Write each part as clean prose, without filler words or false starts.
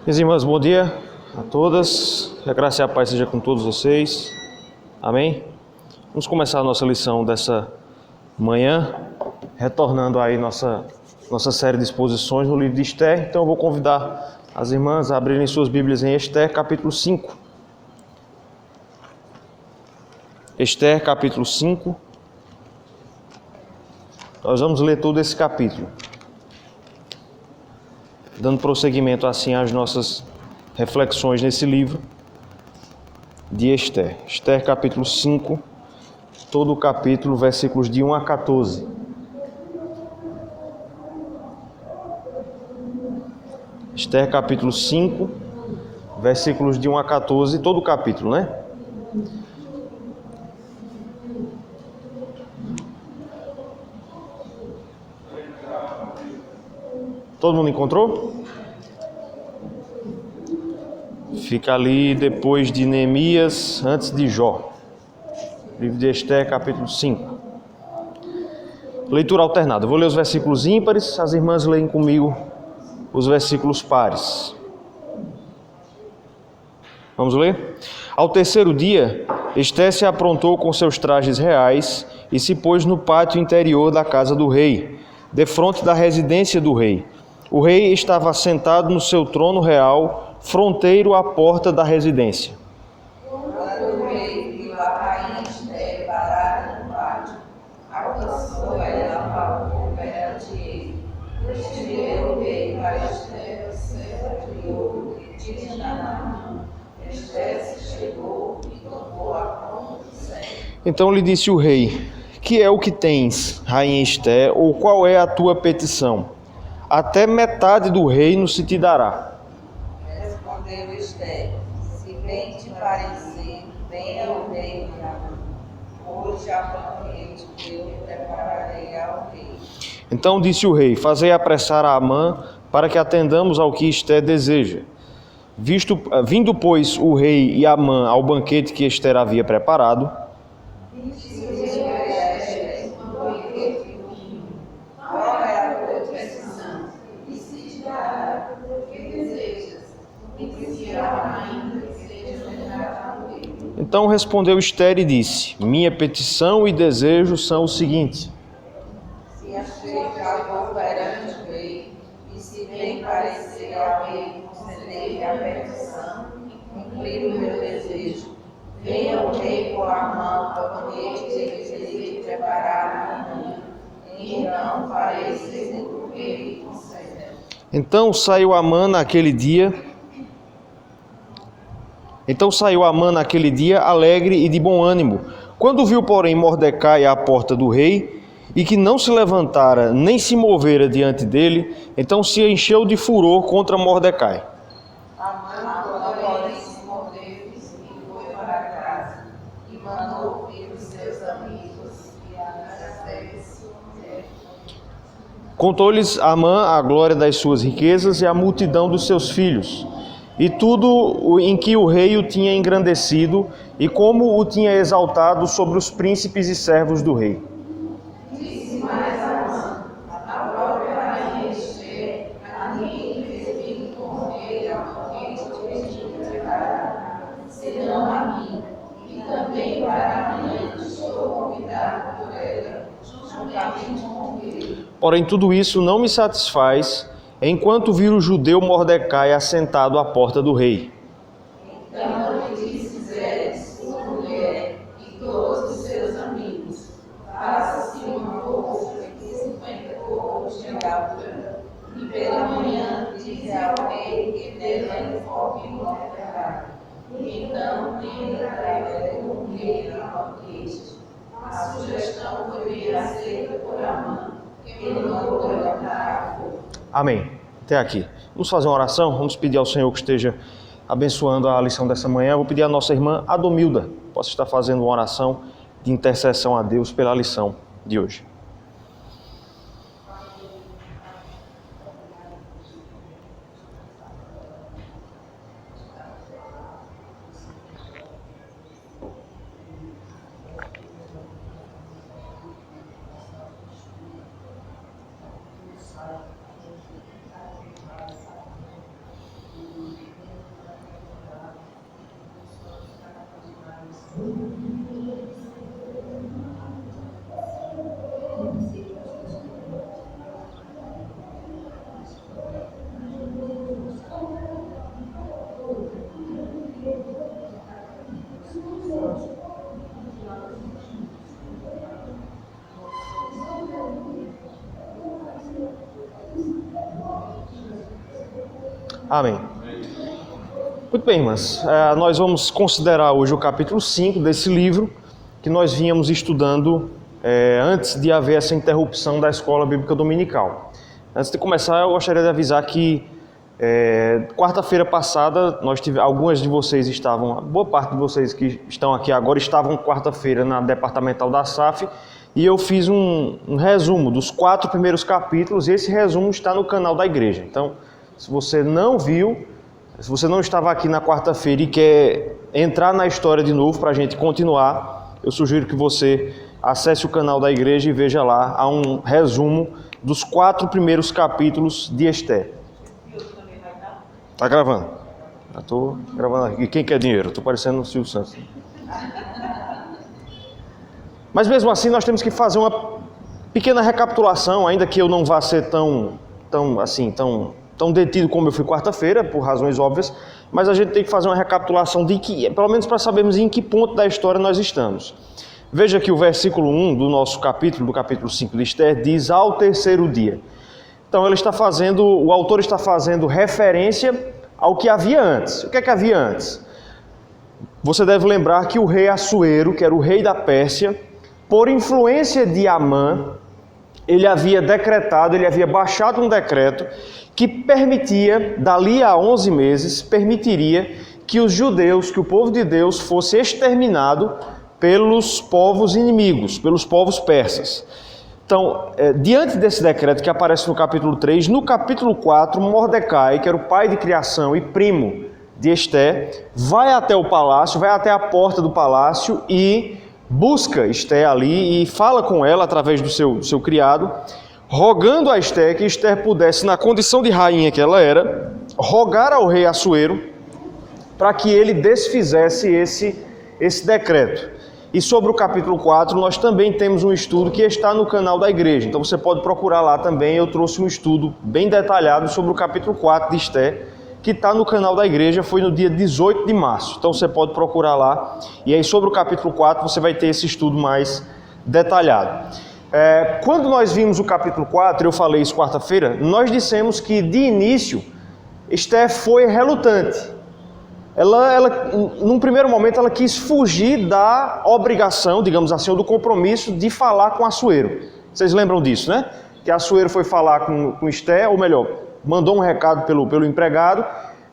Minhas irmãs, bom dia a todas. Que a graça e a paz seja com todos vocês. Amém? Vamos começar a nossa lição dessa manhã, retornando aí nossa série de exposições no livro de Esther. Então eu vou convidar as irmãs a abrirem suas Bíblias em Esther, capítulo 5. Esther, capítulo 5. Nós vamos ler todo esse capítulo, dando prosseguimento assim às nossas reflexões nesse livro de Esther. Esther capítulo 5, todo o capítulo, versículos de 1 a 14. Esther capítulo 5, versículos de 1 a 14, todo o capítulo, né? Todo mundo encontrou? Fica ali depois de Neemias, antes de Jó. Livro de Esther, capítulo 5. Leitura alternada. Eu vou ler os versículos ímpares, as irmãs leem comigo os versículos pares. Vamos ler? Ao terceiro dia, Esther se aprontou com seus trajes reais e se pôs no pátio interior da casa do rei, defronte da residência do rei. O rei estava sentado no seu trono real, fronteiro à porta da residência. Quando o rei viu a rainha Esther parada no pátio, alcançou ela favor perante ele. Escreveu o rei para Esther o cetro de ouro que tinha na mão. Esther se chegou e tocou a ponta do cetro. Então lhe disse o rei: que é o que tens, rainha Esther, ou qual é a tua petição? Até metade do reino se te dará. Respondeu Esther: se bem te parecer, venha o rei de Amã. Hoje há banquete que eu prepararei ao rei. Então disse o rei: fazei apressar a Amã, para que atendamos ao que Esther deseja. Vindo, pois, o rei e Amã ao banquete que Esther havia preparado, Qual é a tua petição? E se te dará o que desejas? E que se a rainha seja levada ao rei. então respondeu Esther e disse: minha petição e desejo são o seguinte: Se achei favor perante o rei, e se bem parecer ao rei conceder-lhe a petição, cumprir o meu desejo, venha o rei com a mão ao banquete que ele preparar amanhã. Então farei segundo o rei conceder. Então saiu Amã naquele dia alegre e de bom ânimo. Quando viu, porém, Mordecai à porta do rei, e que não se levantara nem se movera diante dele, então se encheu de furor contra Mordecai. Amã, porém, se moveu e foi para casa, e mandou vir os seus amigos e a Contou-lhes Amã a glória das suas riquezas e a multidão dos seus filhos, e tudo em que o rei o tinha engrandecido, e como o tinha exaltado sobre os príncipes e servos do rei. Disse mais Amã, a própria rainha Esther, a ninguém fez vir com o rei ao banquete que ele tinha preparado, senão a mim, e também para amanhã estou convidado por ela, juntamente com o rei. Porém, tudo isso não me satisfaz, enquanto vir o judeu Mordecai assentado à porta do rei. Então lhe disse Zeres, sua mulher, e todos os seus amigos, faça-se uma bolsa de 50 cocos de altura, e pela manhã dize ao rei que dela enfoque Mordecai. Então entra com o rei no banquete. A sugestão foi bem aceita por Amã, que mandou levantar a fogo. Amém. Até aqui. Vamos fazer uma oração? Vamos pedir ao Senhor que esteja abençoando a lição dessa manhã. Vou pedir à nossa irmã Adomilda, possa estar fazendo uma oração de intercessão a Deus pela lição de hoje. Amém. Muito bem, irmãs. Nós vamos considerar hoje o capítulo 5 desse livro que nós vínhamos estudando antes de haver essa interrupção da escola bíblica dominical. Antes de começar, eu gostaria de avisar que quarta-feira passada, algumas de vocês estavam, boa parte de vocês que estão aqui agora estavam quarta-feira na departamental da SAF, e eu fiz um resumo dos 4 primeiros capítulos, e esse resumo está no canal da igreja. Então, se você não viu, se você não estava aqui na quarta-feira e quer entrar na história de novo para a gente continuar, eu sugiro que você acesse o canal da igreja e veja lá, há um resumo dos 4 primeiros capítulos de Esther. Tá gravando? Já estou gravando aqui. E quem quer dinheiro? Estou parecendo o Silvio Santos. Mas mesmo assim nós temos que fazer uma pequena recapitulação, ainda que eu não vá ser tão detido como eu fui quarta-feira, por razões óbvias, mas a gente tem que fazer uma recapitulação pelo menos para sabermos em que ponto da história nós estamos. Veja que o versículo 1 do nosso capítulo, do capítulo 5 de Esther, diz: ao terceiro dia. Então o autor está fazendo referência ao que havia antes. O que é que havia antes? Você deve lembrar que o rei Assuero, que era o rei da Pérsia, por influência de Amã, ele havia baixado um decreto que permitia, dali a 11 meses, permitiria que os judeus, que o povo de Deus fosse exterminado pelos povos inimigos, pelos povos persas. Então, diante desse decreto que aparece no capítulo 3, no capítulo 4, Mordecai, que era o pai de criação e primo de Esther, vai até o palácio, vai até a porta do palácio e busca Esther ali e fala com ela através do seu criado, rogando a Esther que Esther pudesse, na condição de rainha que ela era, rogar ao rei Assuero para que ele desfizesse esse decreto. E sobre o capítulo 4, nós também temos um estudo que está no canal da igreja. Então você pode procurar lá também. Eu trouxe um estudo bem detalhado sobre o capítulo 4 de Esther, que está no canal da igreja, foi no dia 18 de março. Então você pode procurar lá. E aí sobre o capítulo 4 você vai ter esse estudo mais detalhado. Quando nós vimos o capítulo 4, eu falei isso quarta-feira, nós dissemos que de início Esther foi relutante. Num primeiro momento, ela quis fugir da obrigação, digamos assim, ou do compromisso de falar com Assuero. Vocês lembram disso, né? Que Assuero foi falar com Esther, ou melhor, mandou um recado pelo empregado,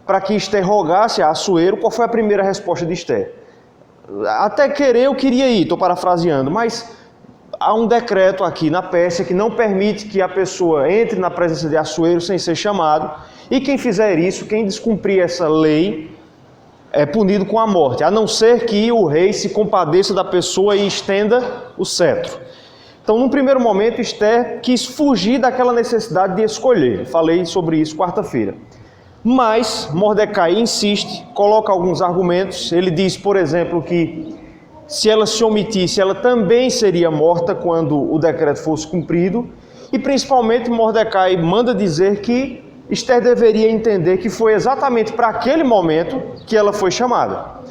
para que Esther rogasse a Assuero. Qual foi a primeira resposta de Esther? Até querer eu queria ir, estou parafraseando, mas há um decreto aqui na Pérsia que não permite que a pessoa entre na presença de Assuero sem ser chamado, e quem fizer isso, quem descumprir essa lei, é punido com a morte, a não ser que o rei se compadeça da pessoa e estenda o cetro. Então, num primeiro momento, Esther quis fugir daquela necessidade de escolher. Falei sobre isso quarta-feira. Mas Mordecai insiste, coloca alguns argumentos. Ele diz, por exemplo, que se ela se omitisse, ela também seria morta quando o decreto fosse cumprido. E principalmente Mordecai manda dizer que Esther deveria entender que foi exatamente para aquele momento que ela foi chamada.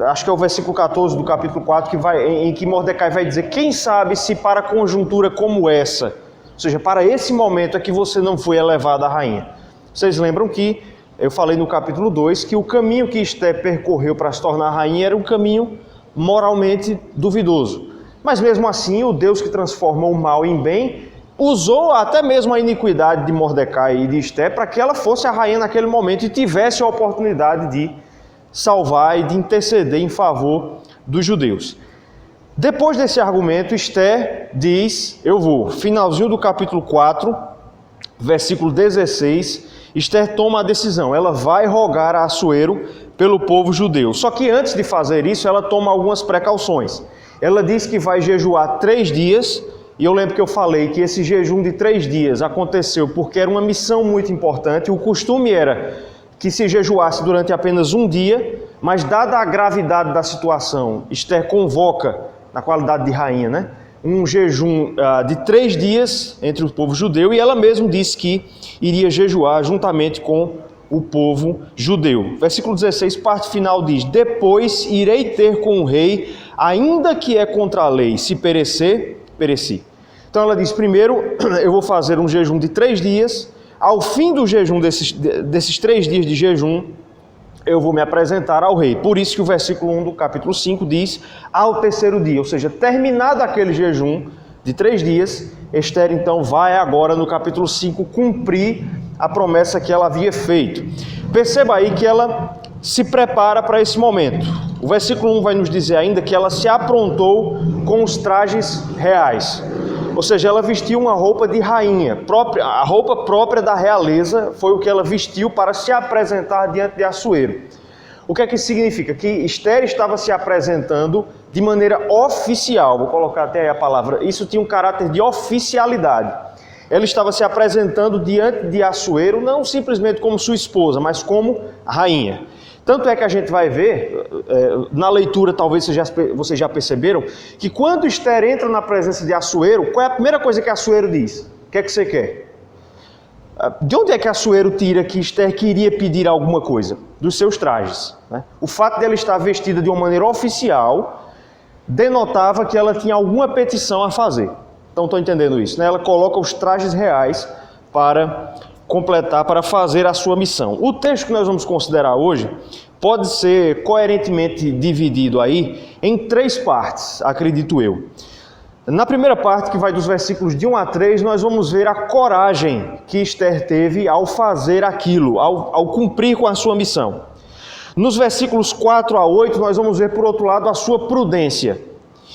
Acho que é o versículo 14 do capítulo 4 em que Mordecai vai dizer: quem sabe se para conjuntura como essa, ou seja, para esse momento é que você não foi elevada a rainha. Vocês lembram que eu falei no capítulo 2 que o caminho que Esther percorreu para se tornar rainha era um caminho moralmente duvidoso. Mas mesmo assim, o Deus que transforma o mal em bem usou até mesmo a iniquidade de Mordecai e de Esther para que ela fosse a rainha naquele momento e tivesse a oportunidade de salvar e de interceder em favor dos judeus. Depois desse argumento, Esther diz, finalzinho do capítulo 4, versículo 16, Esther toma a decisão, ela vai rogar a Assuero pelo povo judeu. Só que antes de fazer isso, ela toma algumas precauções. Ela diz que vai jejuar 3 dias, e eu lembro que eu falei que esse jejum de 3 dias aconteceu porque era uma missão muito importante. O costume era que se jejuasse durante apenas um dia, Mas dada a gravidade da situação, Esther convoca, na qualidade de rainha, né, um jejum de 3 dias entre o povo judeu, e ela mesma disse que iria jejuar juntamente com o povo judeu. Versículo 16, parte final diz: depois irei ter com o rei, ainda que é contra a lei, se perecer, pereci. Então ela diz: primeiro eu vou fazer um jejum de 3 dias, ao fim do jejum desses 3 dias de jejum, eu vou me apresentar ao rei. Por isso que o versículo 1 do capítulo 5 diz: ao terceiro dia, ou seja, terminado aquele jejum de 3 dias, Esther então vai agora no capítulo 5 cumprir a promessa que ela havia feito. Perceba aí que ela se prepara para esse momento. O versículo 1 vai nos dizer ainda que ela se aprontou com os trajes reais. Ou seja, ela vestiu uma roupa de rainha, a roupa própria da realeza foi o que ela vestiu para se apresentar diante de Assuero. O que é que isso significa? Que Esther estava se apresentando de maneira oficial, vou colocar até aí a palavra, isso tinha um caráter de oficialidade. Ela estava se apresentando diante de Assuero, não simplesmente como sua esposa, mas como rainha. Tanto é que a gente vai ver, na leitura talvez vocês já perceberam, que quando Esther entra na presença de Assuero, qual é a primeira coisa que Assuero diz? O que é que você quer? De onde é que Assuero tira que Esther queria pedir alguma coisa? Dos seus trajes. Né? O fato dela estar vestida de uma maneira oficial denotava que ela tinha alguma petição a fazer. Então estão entendendo isso, né? Ela coloca os trajes reais para completar, para fazer a sua missão. O texto que nós vamos considerar hoje pode ser coerentemente dividido aí em 3 partes, acredito eu. Na primeira parte, que vai dos versículos de 1 a 3, nós vamos ver a coragem que Esther teve ao fazer aquilo, ao cumprir com a sua missão. Nos versículos 4 a 8, nós vamos ver, por outro lado, a sua prudência.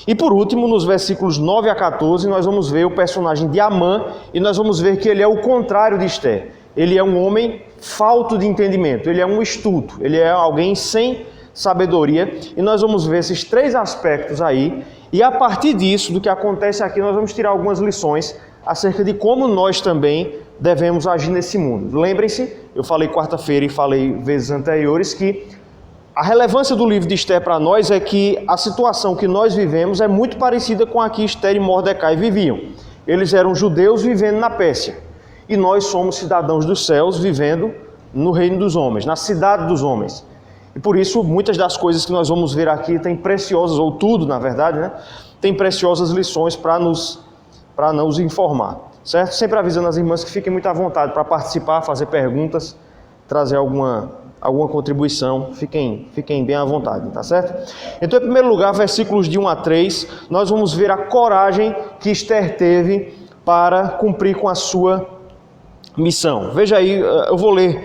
E por último, nos versículos 9 a 14, nós vamos ver o personagem de Amã e nós vamos ver que ele é o contrário de Esther. Ele é um homem falto de entendimento, ele é um estulto, ele é alguém sem sabedoria. E nós vamos ver esses 3 aspectos aí e a partir disso, do que acontece aqui, nós vamos tirar algumas lições acerca de como nós também devemos agir nesse mundo. Lembrem-se, eu falei quarta-feira e falei vezes anteriores que a relevância do livro de Esther para nós é que a situação que nós vivemos é muito parecida com a que Esther e Mordecai viviam. Eles eram judeus vivendo na Pérsia. E nós somos cidadãos dos céus vivendo no reino dos homens, na cidade dos homens. E por isso, muitas das coisas que nós vamos ver aqui têm preciosas, ou tudo, na verdade, né? Tem preciosas lições para nos informar. Certo? Sempre avisando as irmãs que fiquem muito à vontade para participar, fazer perguntas, trazer alguma contribuição, fiquem bem à vontade, tá certo? Então, em primeiro lugar, versículos de 1 a 3, nós vamos ver a coragem que Esther teve para cumprir com a sua missão. Veja aí, eu vou ler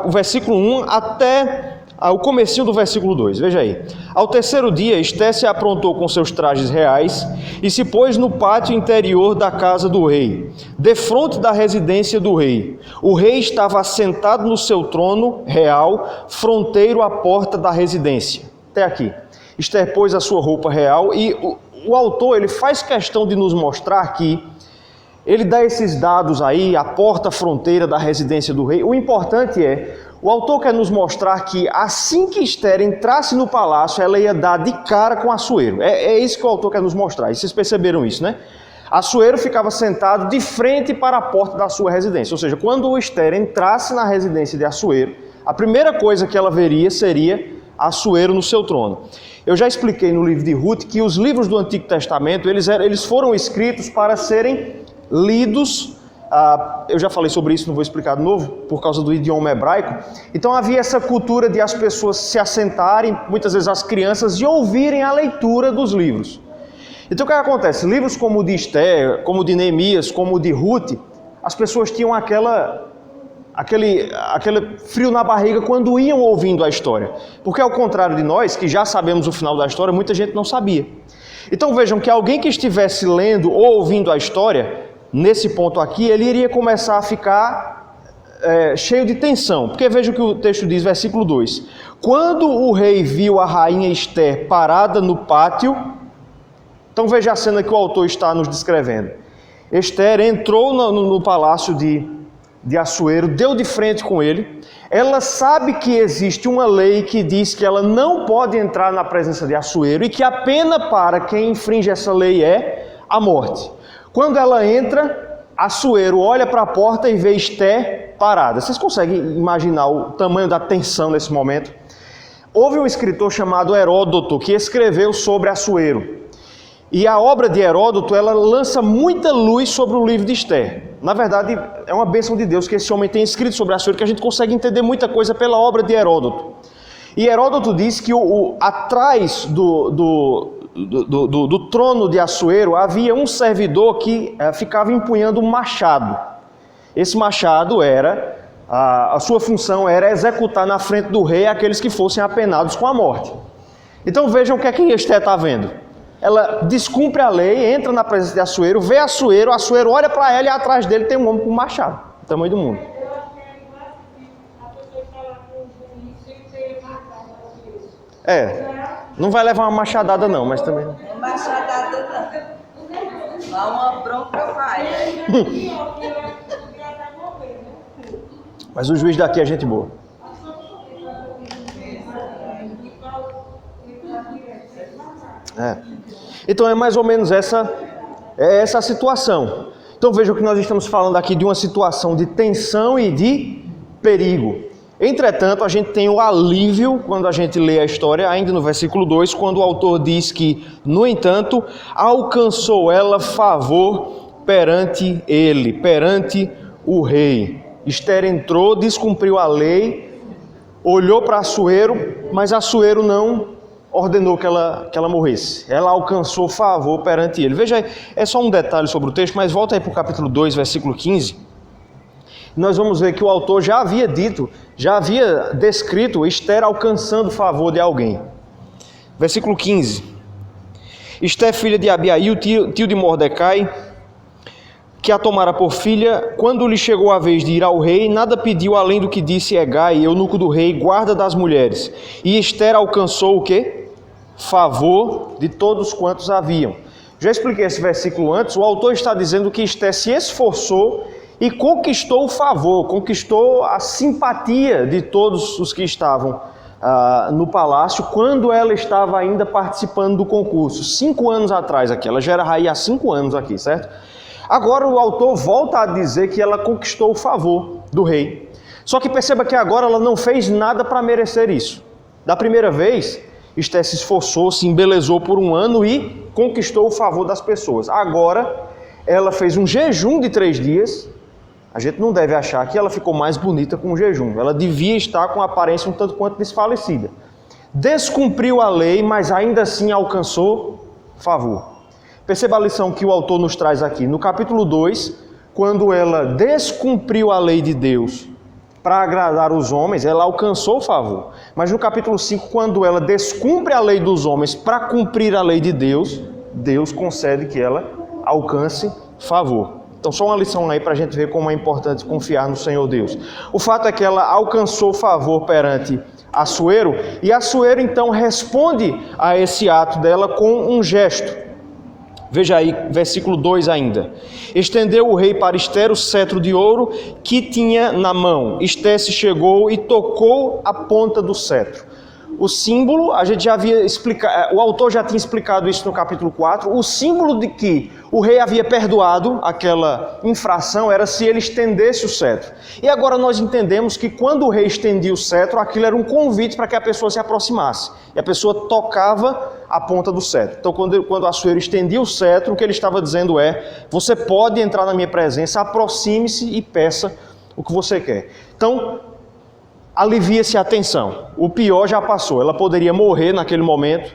o versículo 1 até o comecinho do versículo 2, veja aí. Ao terceiro dia, Esther se aprontou com seus trajes reais e se pôs no pátio interior da casa do rei, defronte da residência do rei. O rei estava assentado no seu trono real, fronteiro à porta da residência. Até aqui. Esther pôs a sua roupa real e o autor ele faz questão de nos mostrar que ele dá esses dados aí, a porta fronteira da residência do rei. O importante o autor quer nos mostrar que assim que Esther entrasse no palácio, ela ia dar de cara com Assuero. É isso que o autor quer nos mostrar. E vocês perceberam isso, né? Assuero ficava sentado de frente para a porta da sua residência. Ou seja, quando Esther entrasse na residência de Assuero, a primeira coisa que ela veria seria Assuero no seu trono. Eu já expliquei no livro de Ruth que os livros do Antigo Testamento, eles foram escritos para serem lidos. Eu já falei sobre isso, não vou explicar de novo, por causa do idioma hebraico. Então havia essa cultura de as pessoas se assentarem, muitas vezes as crianças, e ouvirem a leitura dos livros. Então o que acontece? Livros como o de Esther, como o de Neemias, como o de Ruth, as pessoas tinham aquele frio na barriga quando iam ouvindo a história. Porque ao contrário de nós, que já sabemos o final da história, muita gente não sabia. Então vejam que alguém que estivesse lendo ou ouvindo a história, nesse ponto aqui, ele iria começar a ficar cheio de tensão. Porque veja o que o texto diz, versículo 2. Quando o rei viu a rainha Esther parada no pátio, então veja a cena que o autor está nos descrevendo. Esther entrou no palácio de de Assuero, deu de frente com ele. Ela sabe que existe uma lei que diz que ela não pode entrar na presença de Assuero e que a pena para quem infringe essa lei é a morte. Quando ela entra, Assuero olha para a porta e vê Esté parada. Vocês conseguem imaginar o tamanho da tensão nesse momento? Houve um escritor chamado Heródoto que escreveu sobre Assuero. E a obra de Heródoto, ela lança muita luz sobre o livro de Esther. Na verdade, é uma bênção de Deus que esse homem tem escrito sobre Assuero, que a gente consegue entender muita coisa pela obra de Heródoto. E Heródoto diz que atrás do trono de Assuero havia um servidor que ficava empunhando um machado. Esse machado era, a sua função era executar na frente do rei aqueles que fossem apenados com a morte. Então vejam o que é que Esther está vendo. Ela descumpre a lei, entra na presença de Assuero, vê Assuero olha para ela e atrás dele tem um homem com um machado, o tamanho do mundo. Não vai levar uma machadada não, mas também... Uma machadada não. Lá uma bronca vai, né? Mas o juiz daqui é gente boa. Então é mais ou menos essa a situação. Então vejam que nós estamos falando aqui de uma situação de tensão e de perigo. Entretanto, a gente tem o alívio quando a gente lê a história, ainda no versículo 2, quando o autor diz que, no entanto, alcançou ela favor perante ele, perante o rei. Esther entrou, descumpriu a lei, olhou para Assuero, mas Assuero não ordenou que ela morresse. Ela alcançou favor perante ele. Veja aí, é só um detalhe sobre o texto, mas volta aí para o capítulo 2, versículo 15. Nós vamos ver que o autor já havia descrito Esther alcançando favor de alguém. Versículo 15. Esther, filha de Abiail, tio de Mordecai, que a tomara por filha, quando lhe chegou a vez de ir ao rei, nada pediu além do que disse Hegai, eunuco do rei, guarda das mulheres. E Esther alcançou o quê? Favor de todos quantos haviam. Já expliquei esse versículo antes. O autor está dizendo que Esther se esforçou e conquistou o favor, conquistou a simpatia de todos os que estavam no palácio, quando ela estava ainda participando do concurso. 5 anos atrás aqui, ela já era rainha há 5 anos aqui, certo? Agora o autor volta a dizer que ela conquistou o favor do rei. Só que perceba que agora ela não fez nada para merecer isso. Da primeira vez, Esther se esforçou, se embelezou por 1 ano e conquistou o favor das pessoas. Agora, ela fez um jejum de 3 dias. A gente não deve achar que ela ficou mais bonita com o jejum. Ela devia estar com a aparência um tanto quanto desfalecida. Descumpriu a lei, mas ainda assim alcançou favor. Perceba a lição que o autor nos traz aqui. No capítulo 2, quando ela descumpriu a lei de Deus para agradar os homens, ela alcançou o favor. Mas no capítulo 5, quando ela descumpre a lei dos homens para cumprir a lei de Deus, Deus concede que ela alcance favor. Então só uma lição aí para a gente ver como é importante confiar no Senhor Deus. O fato é que ela alcançou favor perante Assuero, e Assuero então responde a esse ato dela com um gesto. Veja aí, versículo 2 ainda. Estendeu o rei para Esther o cetro de ouro que tinha na mão. Esther se chegou e tocou a ponta do cetro. O símbolo, a gente já havia explicado, o autor já tinha explicado isso no capítulo 4, o símbolo de que o rei havia perdoado aquela infração era se ele estendesse o cetro. E agora nós entendemos que quando o rei estendia o cetro, aquilo era um convite para que a pessoa se aproximasse. E a pessoa tocava a ponta do cetro. Então quando Assuero estendia o cetro, o que ele estava dizendo é: você pode entrar na minha presença, aproxime-se e peça o que você quer. Então, alivia-se a tensão. O pior já passou. Ela poderia morrer naquele momento,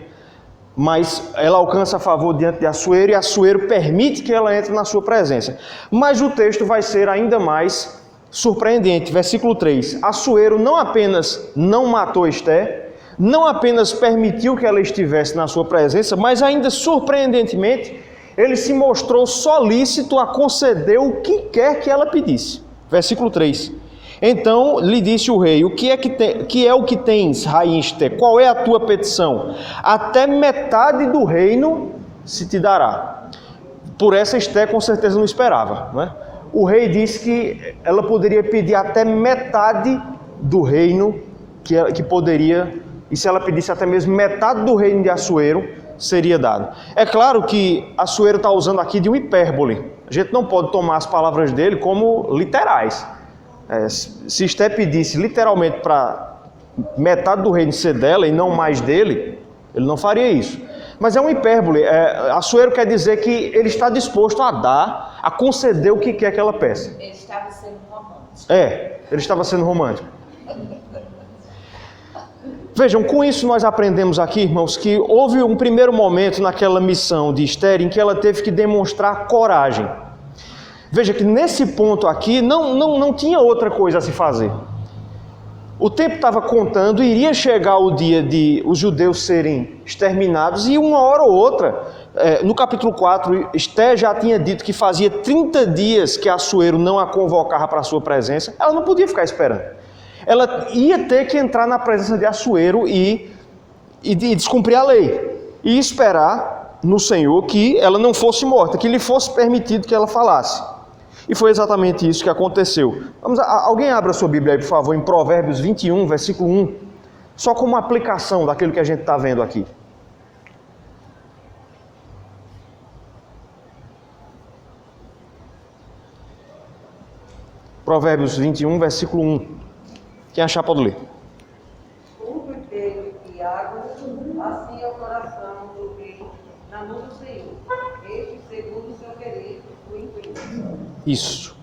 mas ela alcança favor diante de Assuero e Assuero permite que ela entre na sua presença. Mas o texto vai ser ainda mais surpreendente. Versículo 3. Assuero não apenas não matou Esther, não apenas permitiu que ela estivesse na sua presença, mas ainda surpreendentemente, ele se mostrou solícito a conceder o que quer que ela pedisse. Versículo 3. Então lhe disse o rei: o que é o que tens, rainha Esther? Qual é a tua petição? Até metade do reino se te dará. Por essa Esther com certeza não esperava, não é? o rei disse que ela poderia pedir até metade do reino que poderia, e se ela pedisse até mesmo metade do reino de Assuero, seria dado. É claro que Assuero está usando aqui de uma hipérbole. A gente não pode tomar as palavras dele como literais. Se Esther pedisse literalmente para metade do reino ser dela e não mais dele, ele não faria isso. Mas é uma hipérbole. Assuero quer dizer que ele está disposto a dar, a conceder o que quer que ela peça. Ele estava sendo romântico. Ele estava sendo romântico. Vejam, com isso nós aprendemos aqui, irmãos, que houve um primeiro momento naquela missão de Esther em que ela teve que demonstrar coragem. Veja que nesse ponto aqui não tinha outra coisa a se fazer. O tempo estava contando, iria chegar o dia de os judeus serem exterminados e uma hora ou outra, no capítulo 4, Esther já tinha dito que fazia 30 dias que Assuero não a convocava para a sua presença, ela não podia ficar esperando. Ela ia ter que entrar na presença de Assuero e descumprir a lei. E esperar no Senhor que ela não fosse morta, que lhe fosse permitido que ela falasse. E foi exatamente isso que aconteceu. Alguém abra a sua Bíblia aí, por favor, em Provérbios 21, versículo 1. Só como uma aplicação daquilo que a gente está vendo aqui. Provérbios 21, versículo 1. Quem achar pode ler. Tudo cheio de água, assim é o coração do rei na mão do Senhor. Este, segundo o seu querer, o inclina. Isso.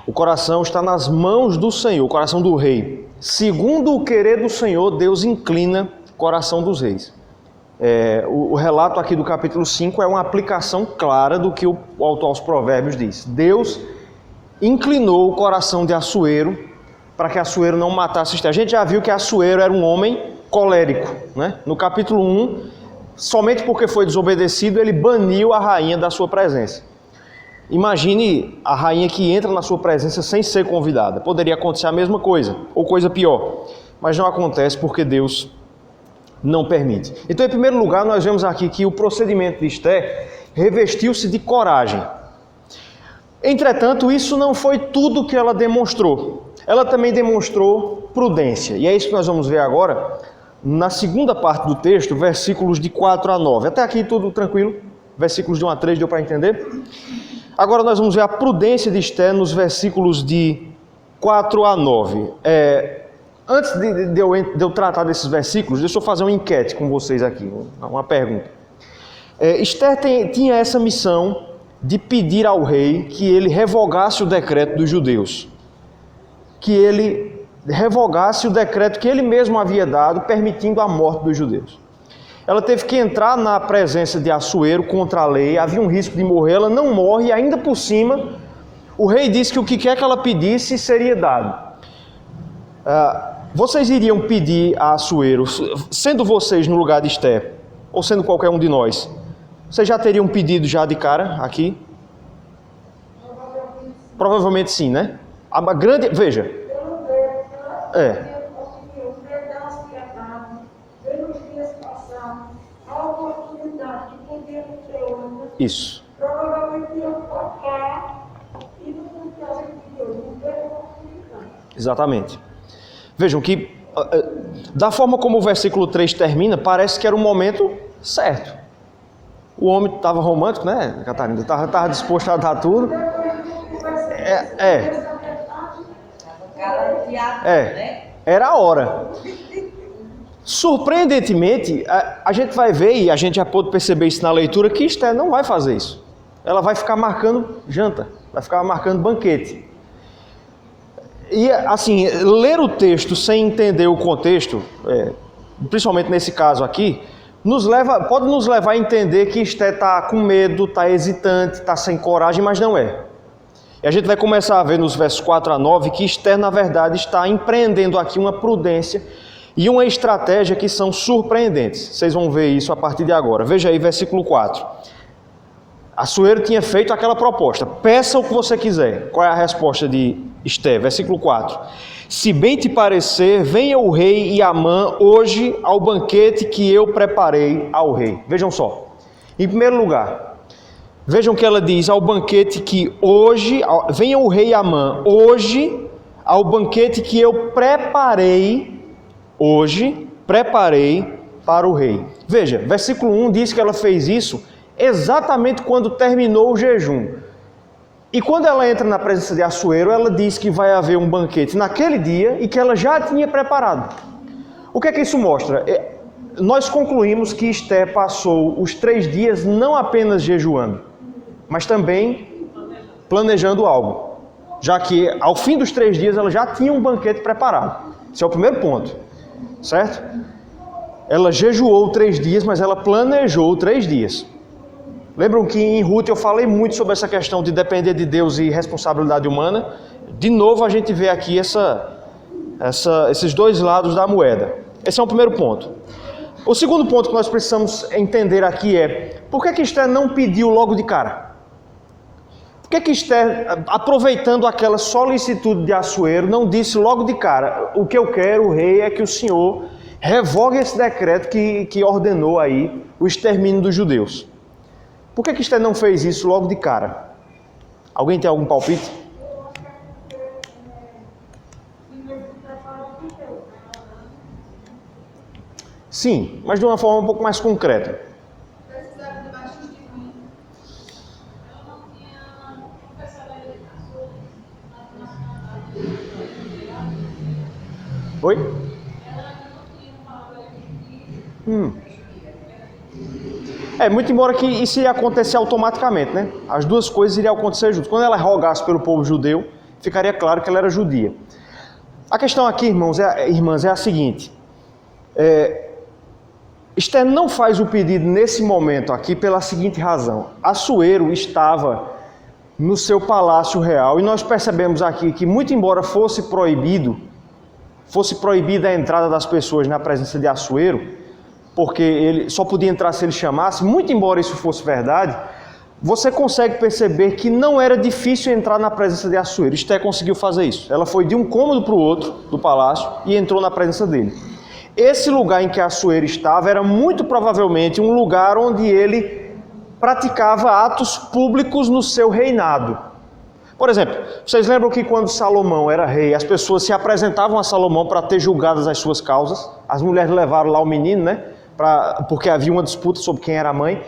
O coração está nas mãos do Senhor, o coração do rei. Segundo o querer do Senhor, Deus inclina o coração dos reis. O relato aqui do capítulo 5 é uma aplicação clara do que o autor aos Provérbios diz. Deus inclinou o coração de Assuero para que Assuero não matasse Esther. A gente já viu que Assuero era um homem colérico, né? No capítulo 1, somente porque foi desobedecido, ele baniu a rainha da sua presença. Imagine a rainha que entra na sua presença sem ser convidada. Poderia acontecer a mesma coisa, ou coisa pior. Mas não acontece porque Deus não permite. Então, em primeiro lugar, nós vemos aqui que o procedimento de Esther revestiu-se de coragem. Entretanto, isso não foi tudo que ela demonstrou. Ela também demonstrou prudência. E é isso que nós vamos ver agora, na segunda parte do texto, versículos de 4 a 9. Até aqui tudo tranquilo? Versículos de 1 a 3, deu para entender? Agora nós vamos ver a prudência de Esther nos versículos de 4 a 9. Antes de eu tratar desses versículos, deixa eu fazer uma enquete com vocês aqui, uma pergunta. Esther tinha essa missão de pedir ao rei que ele revogasse o decreto dos judeus. Que ele revogasse o decreto que ele mesmo havia dado, permitindo a morte dos judeus. Ela teve que entrar na presença de Assuero contra a lei, havia um risco de morrer, ela não morre, e ainda por cima, o rei disse que o que quer que ela pedisse seria dado. Vocês iriam pedir a Assuero, sendo vocês no lugar de Esther, ou sendo qualquer um de nós, vocês já teriam pedido já de cara aqui? Provavelmente sim, né? A grande... Veja. Isso. Exatamente. Vejam que, da forma como o versículo 3 termina, parece que era o momento certo. O homem estava romântico, né, Catarina? Estava disposto a dar tudo. Era a hora. Surpreendentemente, a gente vai ver, e a gente já pôde perceber isso na leitura, que Esther não vai fazer isso. Ela vai ficar marcando janta, vai ficar marcando banquete. E assim, ler o texto sem entender o contexto, principalmente nesse caso aqui, pode nos levar a entender que Esther está com medo, está hesitante, está sem coragem, mas não é. E a gente vai começar a ver nos versos 4 a 9 que Esther, na verdade, está empreendendo aqui uma prudência e uma estratégia que são surpreendentes. Vocês vão ver isso a partir de agora. Veja aí, versículo 4. Assuero tinha feito aquela proposta: peça o que você quiser. Qual é a resposta de Esther? Versículo 4. Se bem te parecer, venha o rei e Amã hoje ao banquete que eu preparei ao rei. Vejam só. Em primeiro lugar, Vejam que ela diz ao banquete que hoje, venha o rei Amã, hoje, ao banquete que eu preparei para o rei. Veja, versículo 1 diz que ela fez isso exatamente quando terminou o jejum. E quando ela entra na presença de Assuero, ela diz que vai haver um banquete naquele dia e que ela já tinha preparado. O que é que isso mostra? Nós concluímos que Esther passou os 3 dias não apenas jejuando, mas também planejando algo. Já que ao fim dos 3 dias ela já tinha um banquete preparado. Esse é o primeiro ponto, certo? Ela jejuou 3 dias, mas ela planejou 3 dias. Lembram que em Ruth eu falei muito sobre essa questão de depender de Deus e responsabilidade humana? De novo a gente vê aqui esses dois lados da moeda. Esse é o primeiro ponto. O segundo ponto que nós precisamos entender aqui é: por que Esther não pediu logo de cara? Por que Esther, aproveitando aquela solicitude de Assuero, não disse logo de cara: o que eu quero, o rei, é que o Senhor revogue esse decreto que ordenou aí o extermínio dos judeus? Por que Esther não fez isso logo de cara? Alguém tem algum palpite? Sim, mas de uma forma um pouco mais concreta. Precisava de baixo de mim. Ela não tinha confessado ainda de Oi? Ela não tinha falado Muito embora que isso ia acontecer automaticamente, né? As duas coisas iriam acontecer juntas. Quando ela rogasse pelo povo judeu, ficaria claro que ela era judia. A questão aqui, irmãs, é a seguinte. Esther não faz o pedido nesse momento aqui pela seguinte razão. Assuero estava no seu palácio real e nós percebemos aqui que, muito embora fosse proibida a entrada das pessoas na presença de Assuero, porque ele só podia entrar se ele chamasse, muito embora isso fosse verdade, você consegue perceber que não era difícil entrar na presença de Assuero. Esther conseguiu fazer isso. Ela foi de um cômodo para o outro do palácio e entrou na presença dele. Esse lugar em que Assuero estava era muito provavelmente um lugar onde ele praticava atos públicos no seu reinado. Por exemplo, vocês lembram que quando Salomão era rei, as pessoas se apresentavam a Salomão para ter julgadas as suas causas? As mulheres levaram lá o menino, né? Porque havia uma disputa sobre quem era a mãe.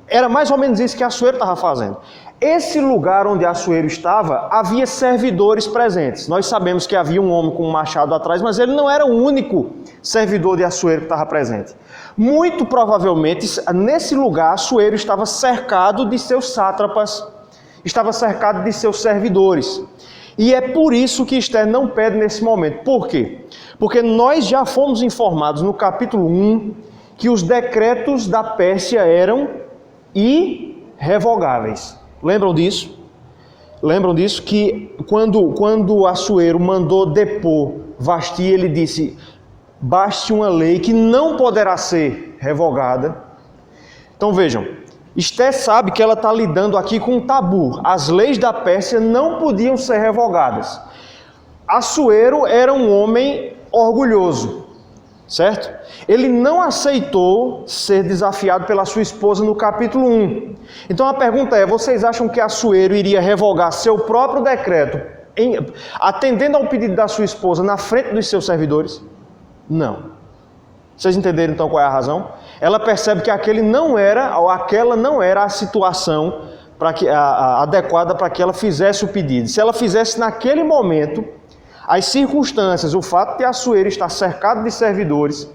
Era mais ou menos isso que Assuero estava fazendo. Esse lugar onde Assuero estava, havia servidores presentes. Nós sabemos que havia um homem com um machado atrás, mas ele não era o único servidor de Assuero que estava presente. Muito provavelmente, nesse lugar, Assuero estava cercado de seus sátrapas, estava cercado de seus servidores. E é por isso que Esther não pede nesse momento. Por quê? Porque nós já fomos informados no capítulo 1 que os decretos da Pérsia eram irrevogáveis. Lembram disso? Lembram disso? Que quando Assuero mandou depor Vasti, ele disse: baste uma lei que não poderá ser revogada. Então vejam, Esther sabe que ela está lidando aqui com um tabu. As leis da Pérsia não podiam ser revogadas. Assuero era um homem orgulhoso, certo? Ele não aceitou ser desafiado pela sua esposa no capítulo 1. Então a pergunta é: vocês acham que Assuero iria revogar seu próprio decreto, atendendo ao pedido da sua esposa na frente dos seus servidores? Não. Vocês entenderam então qual é a razão? Ela percebe que aquela não era a situação adequada para que ela fizesse o pedido. Se ela fizesse naquele momento, as circunstâncias, o fato de Assuero estar cercado de servidores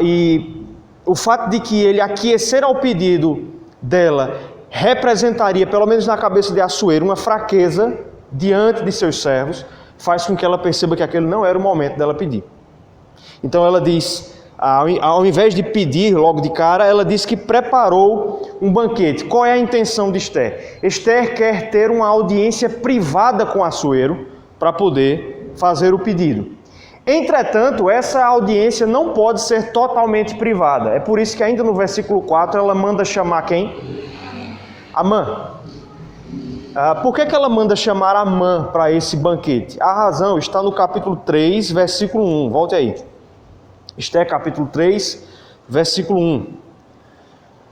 e o fato de que ele aquecer ao pedido dela representaria, pelo menos na cabeça de Assuero, uma fraqueza diante de seus servos, faz com que ela perceba que aquele não era o momento dela pedir. Então ela diz, ao invés de pedir logo de cara, ela diz que preparou um banquete. Qual é a intenção de Esther? Esther quer ter uma audiência privada com Assuero para poder fazer o pedido. Entretanto, essa audiência não pode ser totalmente privada. É por isso que ainda no versículo 4 ela manda chamar quem? Amã. Por que ela manda chamar Amã para esse banquete? A razão está no capítulo 3, versículo 1. Volte aí. Esther capítulo 3, versículo 1.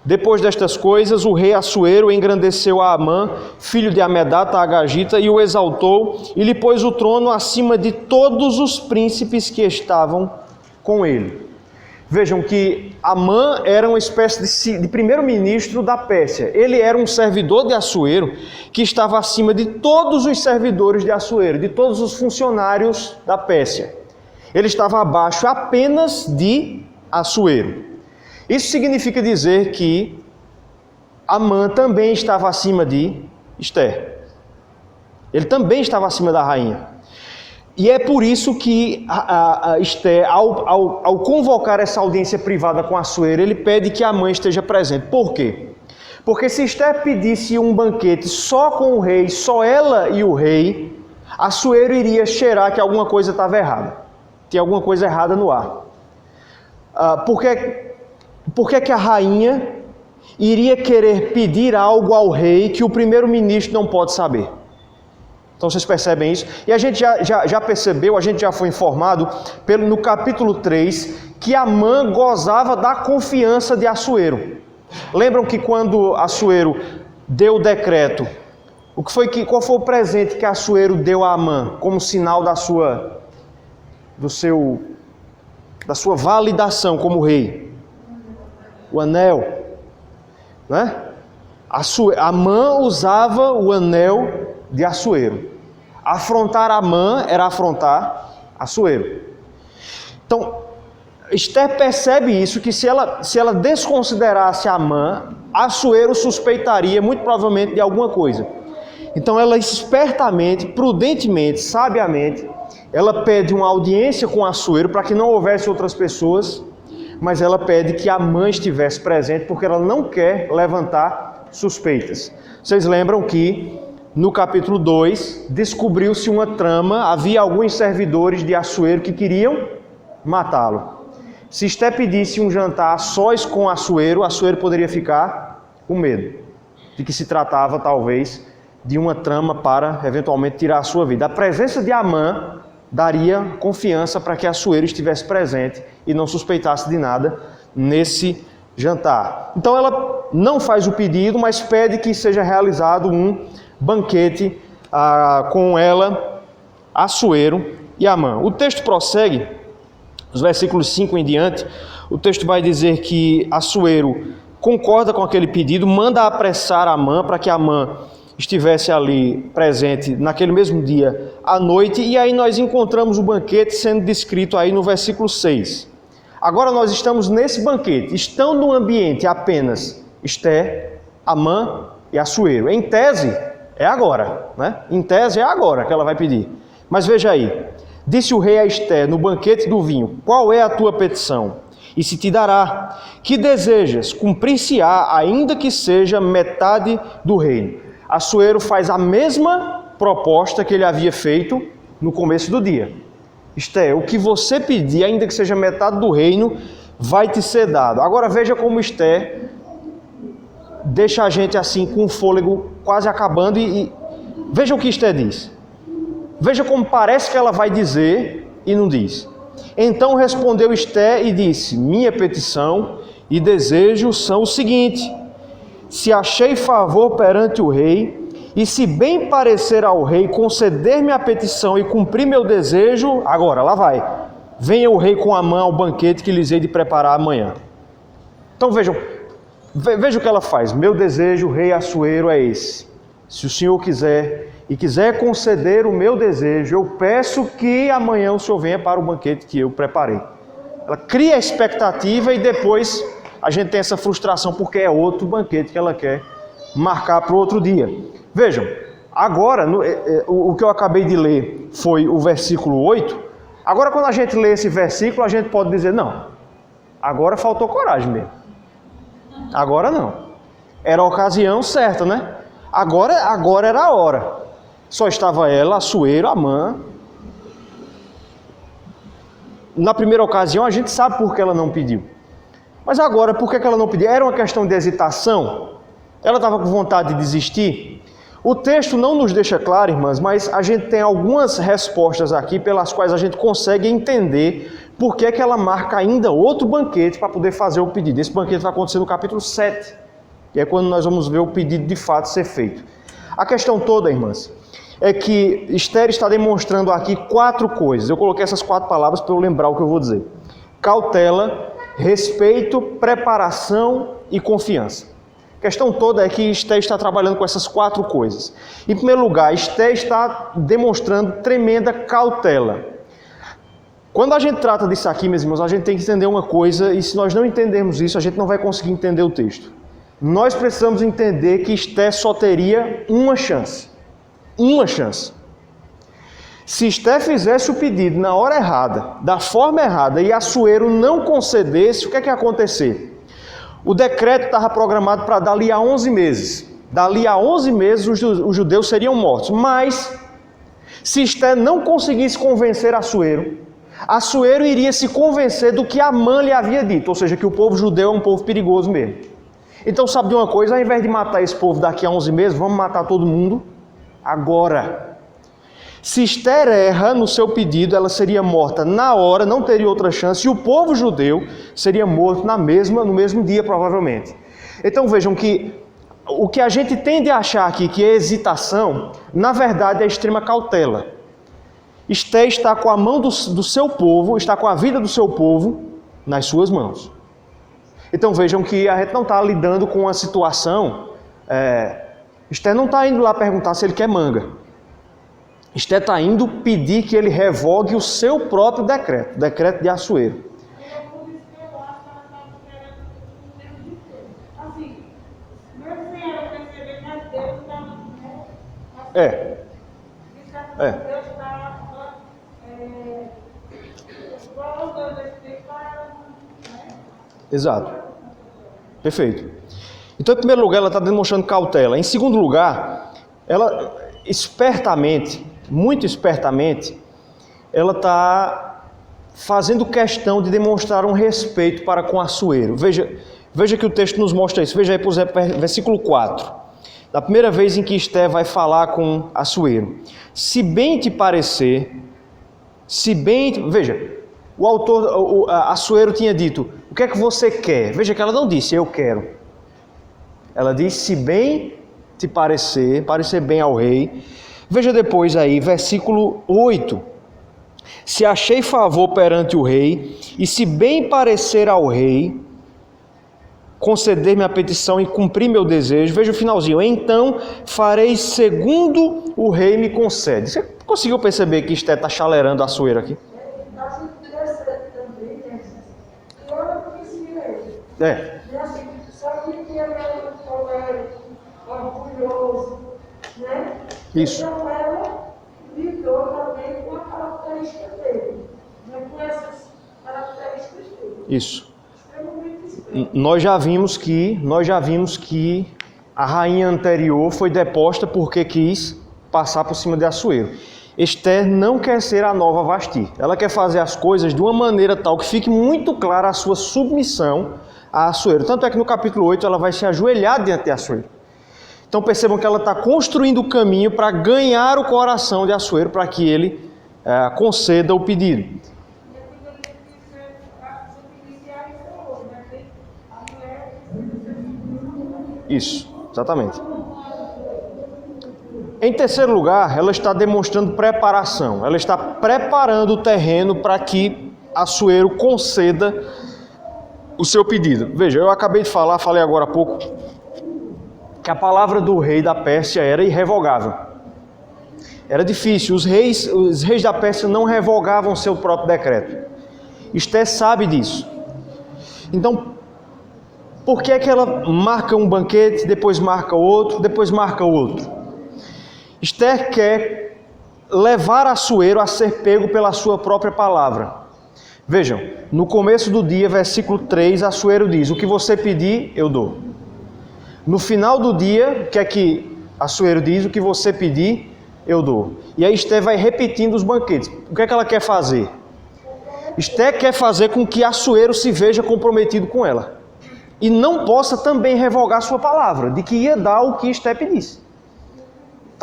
Depois destas coisas, o rei Assuero engrandeceu a Amã, filho de Amedata, a Agagita, e o exaltou, e lhe pôs o trono acima de todos os príncipes que estavam com ele. Vejam que Amã era uma espécie de primeiro-ministro da Pérsia. Ele era um servidor de Assuero, que estava acima de todos os servidores de Assuero, de todos os funcionários da Pérsia. Ele estava abaixo apenas de Assuero. Isso significa dizer que Amã também estava acima de Ester. Ele também estava acima da rainha. E é por isso que a Ester, ao convocar essa audiência privada com Assuero, ele pede que Amã esteja presente. Por quê? Porque se Ester pedisse um banquete só com o rei, só ela e o rei, Assuero iria cheirar que alguma coisa estava errada. Tinha alguma coisa errada no ar. Por que a rainha iria querer pedir algo ao rei que o primeiro-ministro não pode saber? Então vocês percebem isso? E a gente já percebeu, a gente já foi informado no capítulo 3 que Amã gozava da confiança de Assuero. Lembram que quando Assuero deu o decreto, qual foi o presente que Assuero deu a Amã como sinal da sua validação como rei? O anel, né? Amã usava o anel de Assuero. Afrontar Amã era afrontar Assuero. Então, Ester percebe isso, que se ela desconsiderasse Amã, Assuero suspeitaria muito provavelmente de alguma coisa. Então ela espertamente, prudentemente, sabiamente, ela pede uma audiência com Assuero para que não houvesse outras pessoas, mas ela pede que Amã estivesse presente porque ela não quer levantar suspeitas. Vocês lembram que no capítulo 2 descobriu-se uma trama, havia alguns servidores de Assuero que queriam matá-lo. Se Ester pedisse um jantar a sós com Assuero poderia ficar com medo de que se tratava talvez de uma trama para eventualmente tirar a sua vida. A presença de Amã daria confiança para que Assuero estivesse presente e não suspeitasse de nada nesse jantar. Então ela não faz o pedido, mas pede que seja realizado um banquete com ela, Assuero e Amã. O texto prossegue, os versículos 5 em diante, o texto vai dizer que Assuero concorda com aquele pedido, manda apressar Amã para que Amã estivesse ali presente naquele mesmo dia à noite, e aí nós encontramos o banquete sendo descrito aí no versículo 6. Agora nós estamos nesse banquete, estão no ambiente apenas Ester, Amã e Assuero. Em tese, é agora, né? Em tese é agora que ela vai pedir. Mas veja aí, disse o rei a Ester no banquete do vinho, qual é a tua petição? E se te dará, que desejas, cumprir-se-á, ainda que seja metade do reino. Assuero faz a mesma proposta que ele havia feito no começo do dia. Ester, o que você pedir, ainda que seja metade do reino, vai te ser dado. Agora veja como Ester deixa a gente assim com o fôlego quase acabando e veja o que Ester diz. Veja como parece que ela vai dizer e não diz. Então respondeu Ester e disse, minha petição e desejo são o seguinte: se achei favor perante o rei, e se bem parecer ao rei conceder-me a petição e cumprir meu desejo, agora, lá vai, venha o rei com Amã ao banquete que lhes hei de preparar amanhã. Então vejam o que ela faz. Meu desejo, rei Assuero, é esse. Se o senhor quiser e quiser conceder o meu desejo, eu peço que amanhã o senhor venha para o banquete que eu preparei. Ela cria a expectativa e depois a gente tem essa frustração porque é outro banquete que ela quer marcar para o outro dia. Vejam, agora, o que eu acabei de ler foi o versículo 8. Agora, quando a gente lê esse versículo, a gente pode dizer, não, agora faltou coragem mesmo. Agora não. Era a ocasião certa, né? Agora era a hora. Só estava ela, Assuero, Amã. Na primeira ocasião, a gente sabe por que ela não pediu. Mas agora, por que ela não pediu? Era uma questão de hesitação? Ela estava com vontade de desistir? O texto não nos deixa claro, irmãs, mas a gente tem algumas respostas aqui pelas quais a gente consegue entender por que ela marca ainda outro banquete para poder fazer o pedido. Esse banquete vai acontecer no capítulo 7, que é quando nós vamos ver o pedido de fato ser feito. A questão toda, irmãs, é que Esther está demonstrando aqui 4 coisas. Eu coloquei essas 4 palavras para eu lembrar o que eu vou dizer: cautela, respeito, preparação e confiança. A questão toda é que Esther está trabalhando com essas 4 coisas. Em primeiro lugar, Esther está demonstrando tremenda cautela. Quando a gente trata disso aqui, meus irmãos, a gente tem que entender uma coisa, e se nós não entendermos isso, a gente não vai conseguir entender o texto. Nós precisamos entender que Esther só teria uma chance. Uma chance. Se Esther fizesse o pedido na hora errada, da forma errada, e Assuero não concedesse, o que é que ia acontecer? O decreto estava programado para dali a 11 meses. Dali a 11 meses os judeus seriam mortos. Mas, se Esther não conseguisse convencer Assuero iria se convencer do que Amã lhe havia dito, ou seja, que o povo judeu é um povo perigoso mesmo. Então, sabe de uma coisa? Ao invés de matar esse povo daqui a 11 meses, vamos matar todo mundo agora. Se Esther erra no seu pedido, ela seria morta na hora, não teria outra chance, e o povo judeu seria morto no mesmo dia, provavelmente. Então vejam que o que a gente tende a achar aqui que é hesitação, na verdade é extrema cautela. Esther está com a mão do seu povo, está com a vida do seu povo nas suas mãos. Então vejam que a gente não está lidando com uma situação... Esther não está indo lá perguntar se ele quer manga. Esther está indo pedir que ele revogue o seu próprio decreto, o decreto de Assuero. Exato. Perfeito. Então, em primeiro lugar, ela está demonstrando cautela. Em segundo lugar, ela espertamente, muito espertamente, ela está fazendo questão de demonstrar um respeito para com Assuero. Veja que o texto nos mostra isso. Veja aí, por exemplo, versículo 4. Da primeira vez em que Esther vai falar com Assuero. Se bem te parecer, veja, o autor, Assuero tinha dito, o que é que você quer? Veja que ela não disse, eu quero. Ela diz, se bem te parecer bem ao rei. Veja depois aí, versículo 8. Se achei favor perante o rei, e se bem parecer ao rei, conceder-me a petição e cumprir meu desejo. Veja o finalzinho. Então farei segundo o rei me concede. Você conseguiu perceber que Esther está chalerando Assuero aqui? Orgulhoso, né? Isso. Então ela lidou também com a característica dele, né? Com essas características dele. Isso. Extremamente esperto. Nós já vimos que a rainha anterior foi deposta porque quis passar por cima de Assuero. Esther não quer ser a nova Vasti. Ela quer fazer as coisas de uma maneira tal que fique muito clara a sua submissão a Assuero. Tanto é que no capítulo 8 ela vai se ajoelhar diante de Assuero. Então percebam que ela está construindo o caminho para ganhar o coração de Assuero, para que ele conceda o pedido. Isso, exatamente. Em terceiro lugar, ela está demonstrando preparação. Ela está preparando o terreno para que Assuero conceda o seu pedido. Veja, eu acabei de falei agora há pouco, que a palavra do rei da Pérsia era irrevogável. Era difícil, os reis da Pérsia não revogavam seu próprio decreto. Esther sabe disso. Então, por que é que ela marca um banquete, depois marca outro, depois marca outro? Esther quer levar Assuero a ser pego pela sua própria palavra. Vejam, no começo do dia, versículo 3, Assuero diz, o que você pedir, eu dou. No final do dia, o que é que Assuero diz? O que você pedir, eu dou. E aí Esther vai repetindo os banquetes. O que é que ela quer fazer? Esther quer fazer com que Assuero se veja comprometido com ela. E não possa também revogar sua palavra, de que ia dar o que Esther pedisse.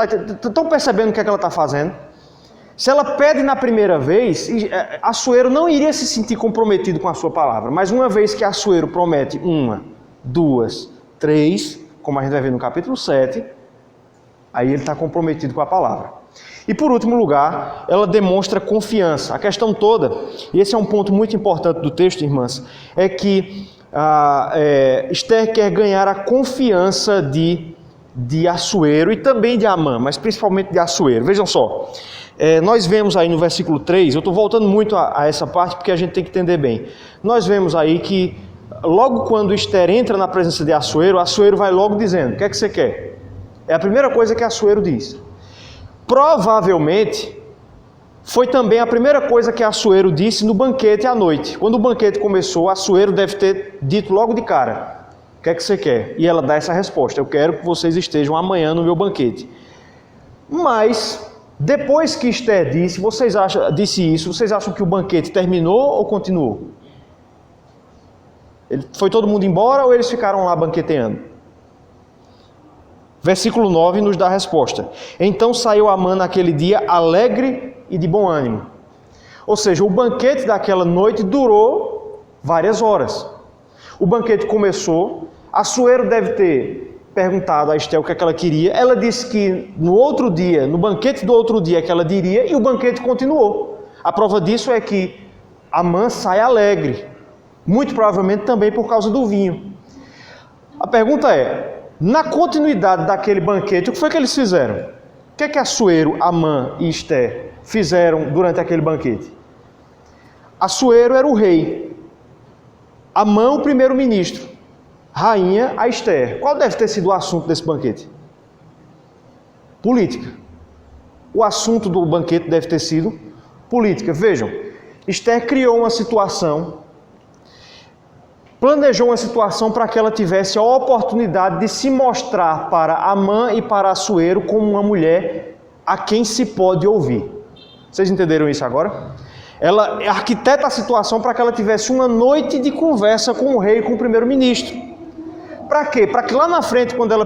Estão percebendo o que é que ela está fazendo? Se ela pede na primeira vez, Assuero não iria se sentir comprometido com a sua palavra. Mas uma vez que Assuero promete 1, 2, 3, como a gente vai ver no capítulo 7, aí ele está comprometido com a palavra. E por último lugar, ela demonstra confiança. A questão toda, e esse é um ponto muito importante do texto, irmãs, é que Esther quer ganhar a confiança de Assuero e também de Amã, mas principalmente de Assuero. Vejam só, nós vemos aí no versículo 3, eu estou voltando muito a essa parte porque a gente tem que entender bem. Nós vemos aí que logo quando Esther entra na presença de Assuero, Assuero vai logo dizendo: o que é que você quer? É a primeira coisa que Assuero diz. Provavelmente foi também a primeira coisa que Assuero disse no banquete à noite. Quando o banquete começou, Assuero deve ter dito logo de cara: o que é que você quer? E ela dá essa resposta: eu quero que vocês estejam amanhã no meu banquete. Mas depois que Esther disse isso, vocês acham que o banquete terminou ou continuou? Foi todo mundo embora ou eles ficaram lá banqueteando? Versículo 9 nos dá a resposta. Então saiu Amã naquele dia alegre e de bom ânimo. Ou seja, o banquete daquela noite durou várias horas. O banquete começou, Assuero deve ter perguntado a Esther o que é que ela queria. Ela disse que no outro dia, no banquete do outro dia que ela diria, e o banquete continuou. A prova disso é que Amã sai alegre, muito provavelmente também por causa do vinho. A pergunta é: na continuidade daquele banquete, o que foi que eles fizeram? O que é que Assuero, Amã e Esther fizeram durante aquele banquete? Assuero era o rei, Amã o primeiro-ministro, rainha a Esther. Qual deve ter sido o assunto desse banquete? Política. O assunto do banquete deve ter sido política. Vejam, Esther criou uma situação, planejou uma situação para que ela tivesse a oportunidade de se mostrar para Amã e para Assuero como uma mulher a quem se pode ouvir. Vocês entenderam isso agora? Ela arquiteta a situação para que ela tivesse uma noite de conversa com o rei e com o primeiro-ministro. Para quê? Para que lá na frente, quando ela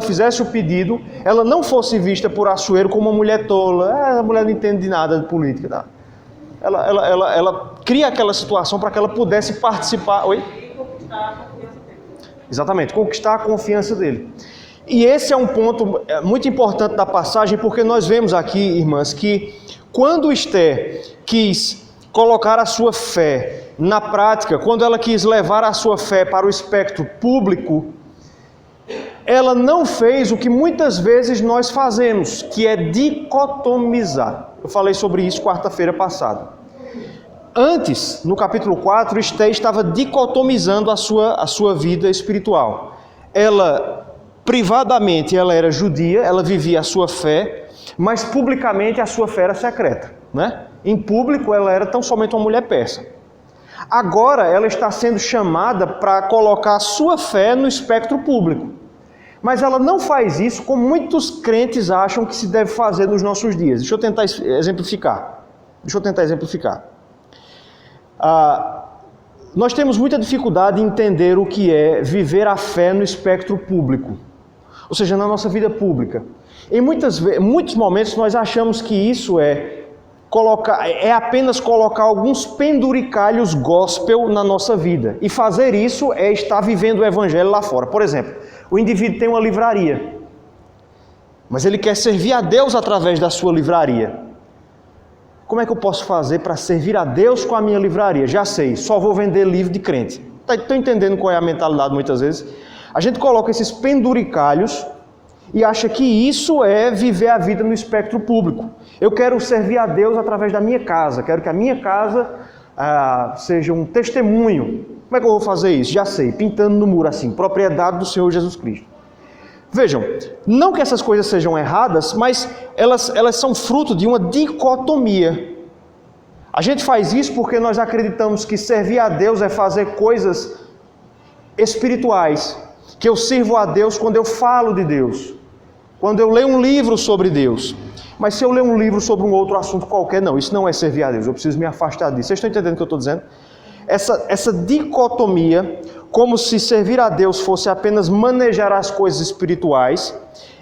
fizesse o pedido, ela não fosse vista por Assuero como uma mulher tola. A mulher não entende de nada de política, tá? Ela cria aquela situação para que ela pudesse participar. Oi? Exatamente, conquistar a confiança dele. E esse é um ponto muito importante da passagem, porque nós vemos aqui, irmãs, que quando Esther quis colocar a sua fé na prática, quando ela quis levar a sua fé para o espectro público, ela não fez o que muitas vezes nós fazemos, que é dicotomizar. Eu falei sobre isso quarta-feira passada. Antes, no capítulo 4, Esther estava dicotomizando a sua vida espiritual. Ela, privadamente, ela era judia, ela vivia a sua fé, mas publicamente a sua fé era secreta, né? Em público, ela era tão somente uma mulher persa. Agora, ela está sendo chamada para colocar a sua fé no espectro público. Mas ela não faz isso como muitos crentes acham que se deve fazer nos nossos dias. Deixa eu tentar exemplificar. Nós temos muita dificuldade em entender o que é viver a fé no espectro público. Ou seja, na nossa vida pública. Em muitos momentos nós achamos que isso é apenas colocar alguns penduricalhos gospel na nossa vida. E fazer isso é estar vivendo o evangelho lá fora. Por exemplo, o indivíduo tem uma livraria, mas ele quer servir a Deus através da sua livraria. Como é que eu posso fazer para servir a Deus com a minha livraria? Já sei, só vou vender livro de crente. Estão entendendo qual é a mentalidade muitas vezes? A gente coloca esses penduricalhos e acha que isso é viver a vida no espectro público. Eu quero servir a Deus através da minha casa, quero que a minha casa seja um testemunho. Como é que eu vou fazer isso? Já sei, pintando no muro assim, propriedade do Senhor Jesus Cristo. Vejam, não que essas coisas sejam erradas, mas elas são fruto de uma dicotomia. A gente faz isso porque nós acreditamos que servir a Deus é fazer coisas espirituais, que eu sirvo a Deus quando eu falo de Deus, quando eu leio um livro sobre Deus. Mas se eu ler um livro sobre um outro assunto qualquer, não, isso não é servir a Deus, eu preciso me afastar disso. Vocês estão entendendo o que eu estou dizendo? Essa dicotomia, como se servir a Deus fosse apenas manejar as coisas espirituais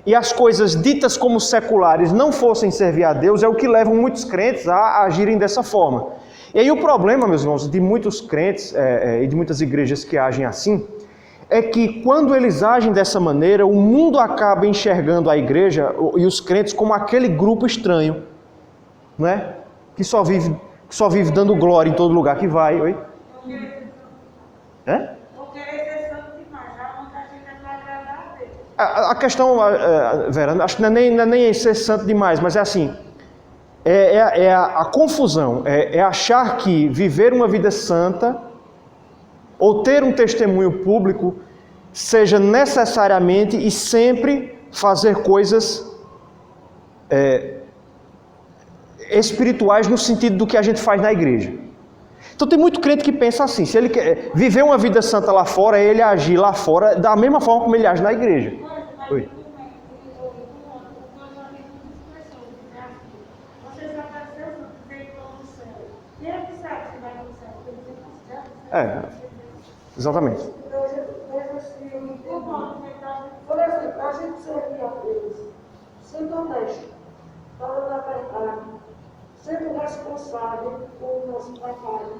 e as coisas ditas como seculares não fossem servir a Deus, é o que leva muitos crentes a agirem dessa forma. E aí o problema, meus irmãos, de muitos crentes e de muitas igrejas que agem assim, é que quando eles agem dessa maneira, o mundo acaba enxergando a igreja e os crentes como aquele grupo estranho, não é? Que só vive dando glória em todo lugar que vai. Oi? É? A questão, Vera, acho que não é nem ser santo demais, mas é assim, a confusão, é achar que viver uma vida santa ou ter um testemunho público seja necessariamente e sempre fazer coisas espirituais no sentido do que a gente faz na igreja. Então tem muito crente que pensa assim, se ele quer viver uma vida santa lá fora, ele agir lá fora da mesma forma como ele age na igreja. Oi. Exatamente. Por exemplo, a gente servir a Deus, sendo honesto, falando a verdade, sendo responsável por nosso trabalho,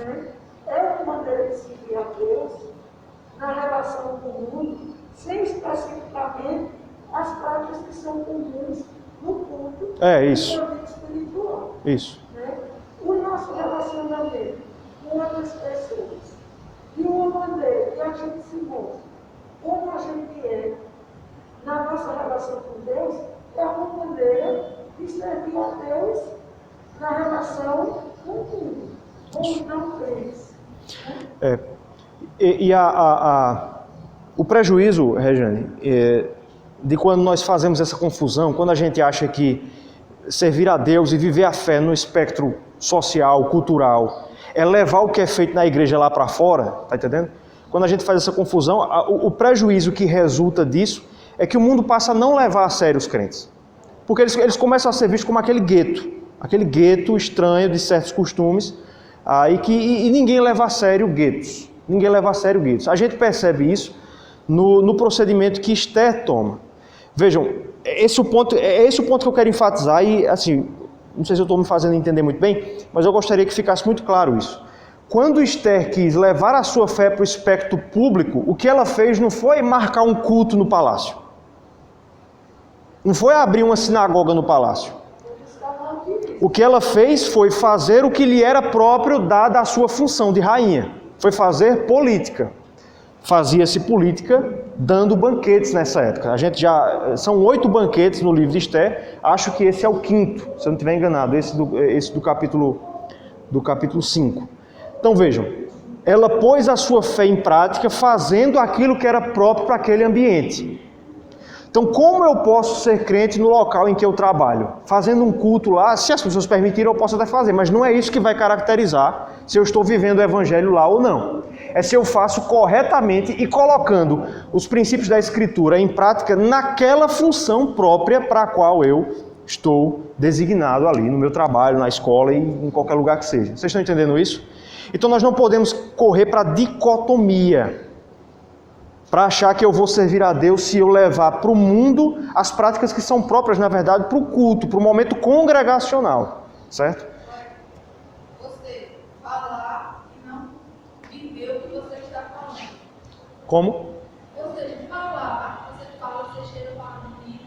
né? É uma maneira de servir a Deus na relação com o mundo, sem especificamente as práticas que são comuns no culto isso. e na vida espiritual. Isso. Né? O nosso relacionamento com outras pessoas, de uma maneira que a gente se mostra como a gente é na nossa relação com Deus, é uma maneira de servir a Deus na relação com o mundo, com os não crentes. O prejuízo, Regiane, de quando nós fazemos essa confusão, quando a gente acha que servir a Deus e viver a fé no espectro social, cultural, é levar o que é feito na igreja lá para fora, tá entendendo? Quando a gente faz essa confusão, o prejuízo que resulta disso é que o mundo passa a não levar a sério os crentes. Porque eles começam a ser vistos como aquele gueto estranho de certos costumes, e ninguém leva a sério guetos. Ninguém leva a sério guetos. A gente percebe isso no procedimento que Esther toma. Vejam, é esse o ponto que eu quero enfatizar e, assim, não sei se eu estou me fazendo entender muito bem, mas eu gostaria que ficasse muito claro isso. Quando Esther quis levar a sua fé para o espectro público, o que ela fez não foi marcar um culto no palácio. Não foi abrir uma sinagoga no palácio. O que ela fez foi fazer o que lhe era próprio dada a sua função de rainha. Foi fazer política. Fazia-se política dando banquetes nessa época. São 8 banquetes no livro de Esther. Acho que esse é o 5º, se eu não estiver enganado, esse do capítulo 5. Então vejam, ela pôs a sua fé em prática fazendo aquilo que era próprio para aquele ambiente. Então, como eu posso ser crente no local em que eu trabalho? Fazendo um culto lá, se as pessoas permitirem, eu posso até fazer, mas não é isso que vai caracterizar se eu estou vivendo o evangelho lá ou não. É se eu faço corretamente e colocando os princípios da Escritura em prática naquela função própria para a qual eu estou designado ali, no meu trabalho, na escola e em qualquer lugar que seja. Vocês estão entendendo isso? Então, nós não podemos correr para a dicotomia, para achar que eu vou servir a Deus se eu levar para o mundo as práticas que são próprias, na verdade, para o culto, para o momento congregacional, certo? Você falar e não viver o que você está falando. Como? Ou seja, falar, você fala, você chega para o livro,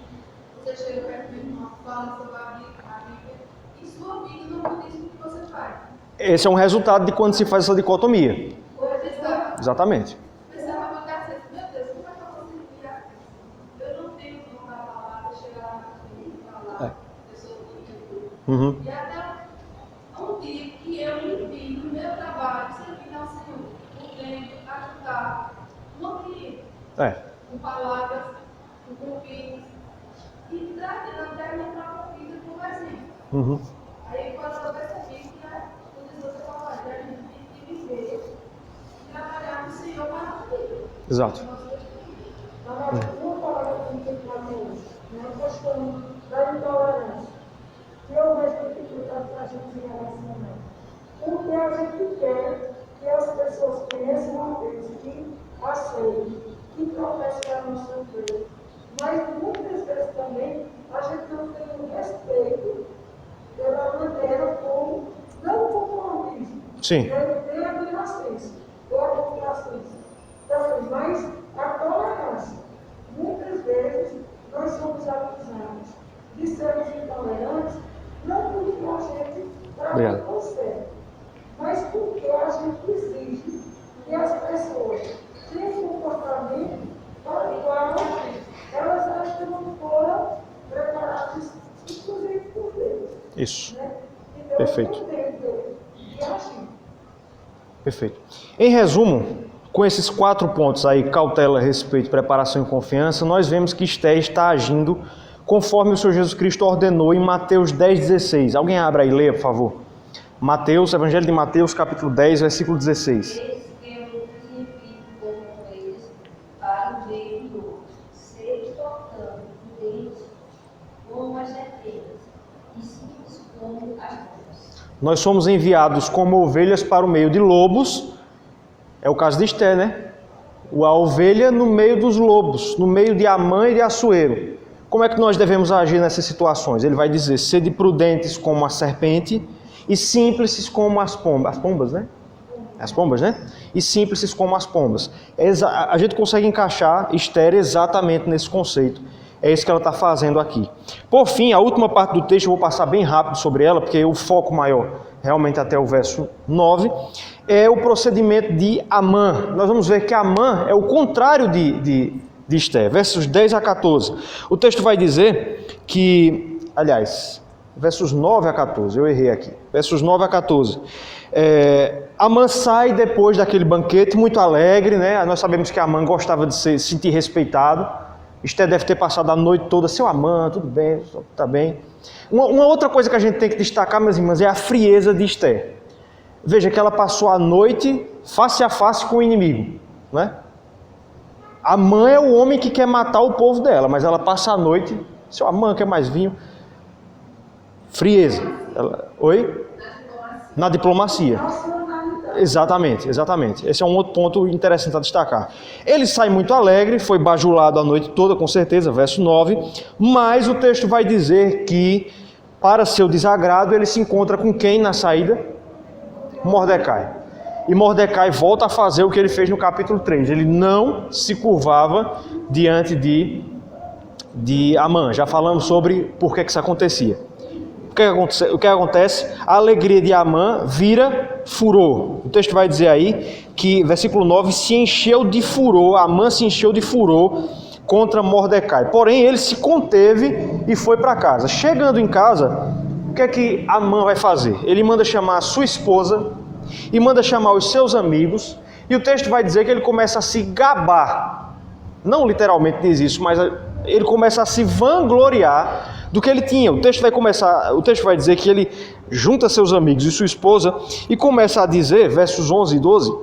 você chega perto do irmão, fala sobre a Bíblia, e sua vida não condiz com o que você faz. Esse é um resultado de quando se faz essa dicotomia. Exatamente. Uhum. E até um dia que eu me vi no meu trabalho, servindo ao Senhor, podendo ajudar uma cliente, com palavras, com convites, e trazendo até a minha própria vida como exemplo. Uhum. Aí quando eu percebi que você falou, a gente tem que viver e trabalhar no Senhor para a vida. Exato. Uma palavra que a gente tem hoje, a questão da intolerância. Eu vejo dificuldade para a gente se relacionar. O que a gente quer que as pessoas pensem mesmo uma vez que aceita, que professa a nossa fé. Mas muitas vezes também a gente não tem o respeito pela maneira como, não o conformismo, Sim. nem a adolescência, ou a complacência, também, mas a tolerância. Muitas vezes nós somos acusados de sermos intolerantes, não porque a gente trabalha com certo, mas porque a gente exige que as pessoas tenham um comportamento para o qual elas acham que não foram preparadas, inclusive por Deus. Isso. Né? Então, Perfeito. não tem de agir. Perfeito. Em resumo, com esses 4 pontos aí, cautela, respeito, preparação e confiança, nós vemos que Esté está agindo conforme o Senhor Jesus Cristo ordenou em Mateus 10,16. Alguém abra aí, leia, por favor. Mateus, Evangelho de Mateus, capítulo 10, versículo 16. Eis que eu vos envio como ovelhas para o meio de lobos. Sede portanto prudentes como as serpentes e simples como as pombas. Nós somos enviados como ovelhas para o meio de lobos. É o caso de Esté, né? A ovelha no meio dos lobos, no meio de Amã e de Assuero. Como é que nós devemos agir nessas situações? Ele vai dizer, sede prudentes como a serpente e simples como as pombas. As pombas, né? As pombas, né? E simples como as pombas. A gente consegue encaixar Esther exatamente nesse conceito. É isso que ela está fazendo aqui. Por fim, a última parte do texto, eu vou passar bem rápido sobre ela, porque o foco maior, realmente até o verso 9, é o procedimento de Amã. Nós vamos ver que Amã é o contrário de Esther, versos 10 a 14. O texto vai dizer que, aliás, versos 9 a 14, eu errei aqui, versos 9 a 14. Amã sai depois daquele banquete muito alegre, né? Nós sabemos que Amã gostava de se sentir respeitado. Esther deve ter passado a noite toda, seu Amã, tudo bem, está bem. Uma outra coisa que a gente tem que destacar, meus irmãos, é a frieza de Esther. Veja que ela passou a noite face a face com o inimigo, né? Amã é o homem que quer matar o povo dela, mas ela passa a noite, seu Amã, quer mais vinho? Frieza. Oi? Na diplomacia. Exatamente. Esse é um outro ponto interessante a destacar. Ele sai muito alegre, foi bajulado a noite toda, com certeza, verso 9, mas o texto vai dizer que, para seu desagrado, ele se encontra com quem na saída? Mordecai. E Mordecai volta a fazer o que ele fez no capítulo 3. Ele não se curvava diante de Amã. Já falamos sobre por que isso acontecia. O que acontece? A alegria de Amã vira furor. O texto vai dizer aí que, versículo 9, se encheu de furor, Amã se encheu de furor contra Mordecai. Porém, ele se conteve e foi para casa. Chegando em casa, o que é que Amã vai fazer? Ele manda chamar a sua esposa e manda chamar os seus amigos, e o texto vai dizer que ele começa a se gabar. Não literalmente diz isso, mas ele começa a se vangloriar do que ele tinha. O texto vai dizer que ele junta seus amigos e sua esposa e começa a dizer, versos 11 e 12,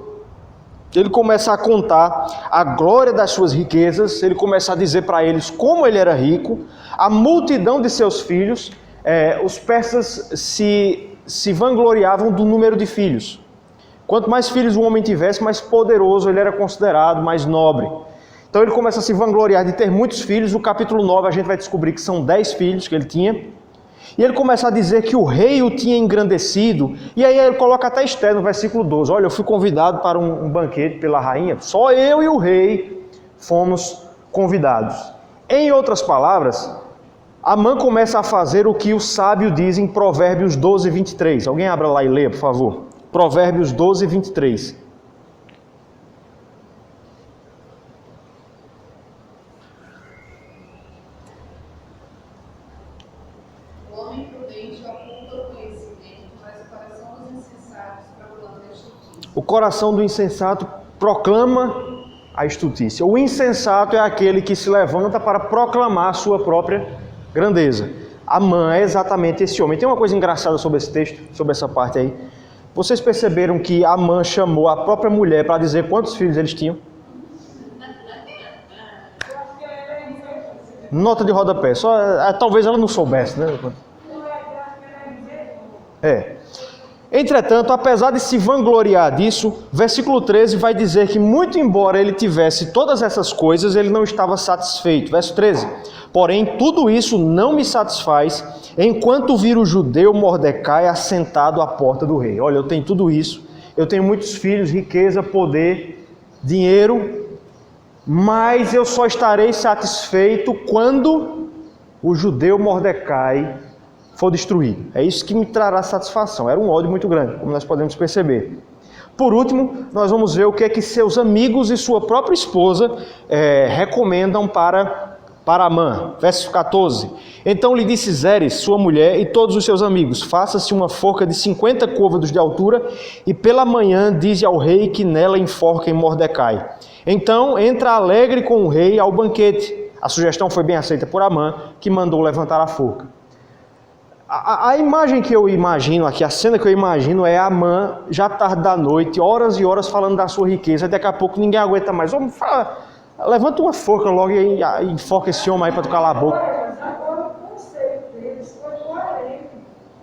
ele começa a contar a glória das suas riquezas, ele começa a dizer para eles como ele era rico, a multidão de seus filhos. Os persas se vangloriavam do número de filhos. Quanto mais filhos o homem tivesse, mais poderoso ele era considerado, mais nobre. Então ele começa a se vangloriar de ter muitos filhos. No capítulo 9 a gente vai descobrir que são 10 filhos que ele tinha. E ele começa a dizer que o rei o tinha engrandecido. E aí ele coloca até Esther no versículo 12. Olha, eu fui convidado para um banquete pela rainha. Só eu e o rei fomos convidados. Em outras palavras, Amã começa a fazer o que o sábio diz em Provérbios 12, 23. Alguém abra lá e leia, por favor. Provérbios 12, 23. O homem prudente oculta o conhecimento, mas o coração dos insensatos proclama a justiça. O coração do insensato proclama a estultícia. O insensato é aquele que se levanta para proclamar a sua própria grandeza. Amã é exatamente esse homem. Tem uma coisa engraçada sobre esse texto, sobre essa parte aí. Vocês perceberam que Amã chamou a própria mulher para dizer quantos filhos eles tinham? Nota de rodapé. Talvez ela não soubesse, né? Entretanto, apesar de se vangloriar disso, versículo 13 vai dizer que muito embora ele tivesse todas essas coisas, ele não estava satisfeito. Verso 13: porém, tudo isso não me satisfaz, enquanto vir o judeu Mordecai assentado à porta do rei. Olha, eu tenho tudo isso, eu tenho muitos filhos, riqueza, poder, dinheiro, mas eu só estarei satisfeito quando o judeu Mordecai for destruído. É isso que me trará satisfação. Era um ódio muito grande, como nós podemos perceber. Por último, nós vamos ver o que é que seus amigos e sua própria esposa recomendam para Amã. Verso 14. Então lhe disse Zeres, sua mulher, e todos os seus amigos: faça-se uma forca de 50 côvados de altura, e pela manhã dize ao rei que nela enforquem Mordecai. Então entra alegre com o rei ao banquete. A sugestão foi bem aceita por Amã, que mandou levantar a forca. A imagem que eu imagino aqui, a cena que eu imagino é Amã, já tarde da noite, horas e horas falando da sua riqueza, daqui a pouco ninguém aguenta mais. Vamos, levanta uma forca logo e enfoca esse homem aí para tu calar a boca. Agora o conceito deles foi coerente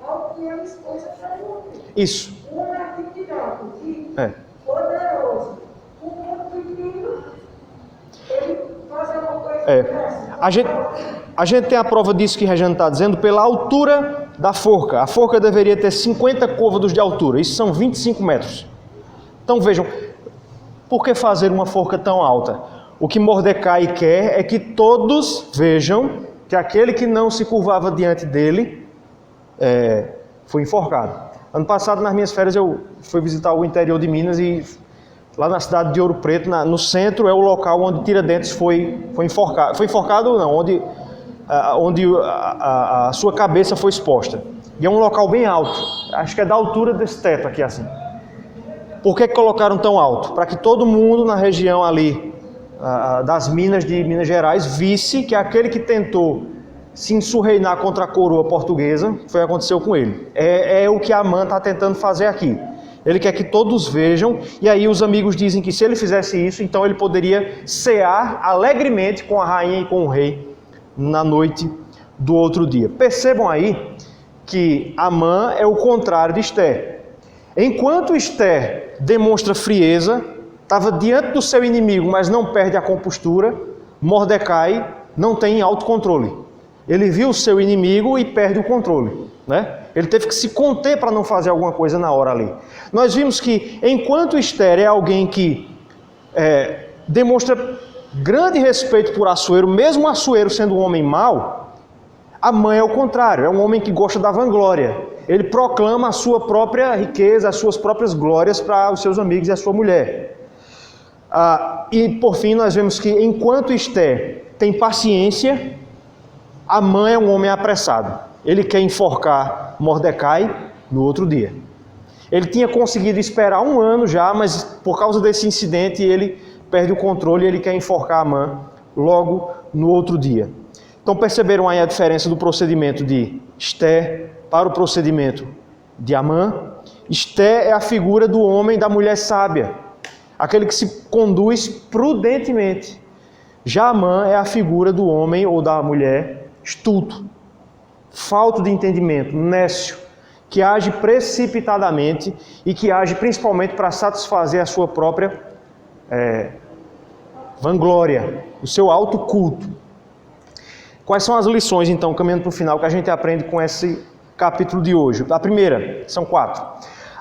ao que a esposa falou. Isso. Uma atividade É. poderosa, um pequeno, ele fazer uma coisa dessa. A gente tem a prova disso que Regiane está dizendo pela altura da forca. A forca deveria ter 50 côvados de altura, isso são 25 metros. Então vejam, por que fazer uma forca tão alta? O que Mordecai quer é que todos vejam que aquele que não se curvava diante dele foi enforcado. Ano passado, nas minhas férias, eu fui visitar o interior de Minas e lá na cidade de Ouro Preto, no centro, é o local onde Tiradentes foi enforcado. Foi enforcado ou não? Onde a sua cabeça foi exposta. E é um local bem alto. Acho que é da altura desse teto aqui assim. Por que colocaram tão alto? Para que todo mundo na região ali das minas de Minas Gerais visse que aquele que tentou se insurreinar contra a coroa portuguesa, foi o que aconteceu com ele. É o que Amã está tentando fazer aqui. Ele quer que todos vejam, e aí os amigos dizem que se ele fizesse isso, então ele poderia cear alegremente com a rainha e com o rei na noite do outro dia. Percebam aí que Amã é o contrário de Ester. Enquanto Ester demonstra frieza, estava diante do seu inimigo, mas não perde a compostura, Mordecai não tem autocontrole. Ele viu o seu inimigo e perde o controle, né? Ele teve que se conter para não fazer alguma coisa na hora ali. Nós vimos que enquanto Ester é alguém que demonstra grande respeito por Assuero, mesmo Assuero sendo um homem mau, Amã é o contrário, é um homem que gosta da vanglória. Ele proclama a sua própria riqueza, as suas próprias glórias para os seus amigos e a sua mulher. E por fim nós vemos que enquanto Ester tem paciência, Amã é um homem apressado. Ele quer enforcar Mordecai no outro dia. Ele tinha conseguido esperar 1 ano já, mas por causa desse incidente ele perde o controle e ele quer enforcar Amã logo no outro dia. Então perceberam aí a diferença do procedimento de Ester para o procedimento de Amã? Ester é a figura do homem, da mulher sábia, aquele que se conduz prudentemente. Já Amã é a figura do homem ou da mulher estulto, falto de entendimento, nécio, que age precipitadamente e que age principalmente para satisfazer a sua própria vanglória, o seu autoculto. Quais são as lições, então, caminhando para o final, que a gente aprende com esse capítulo de hoje? A primeira, são 4.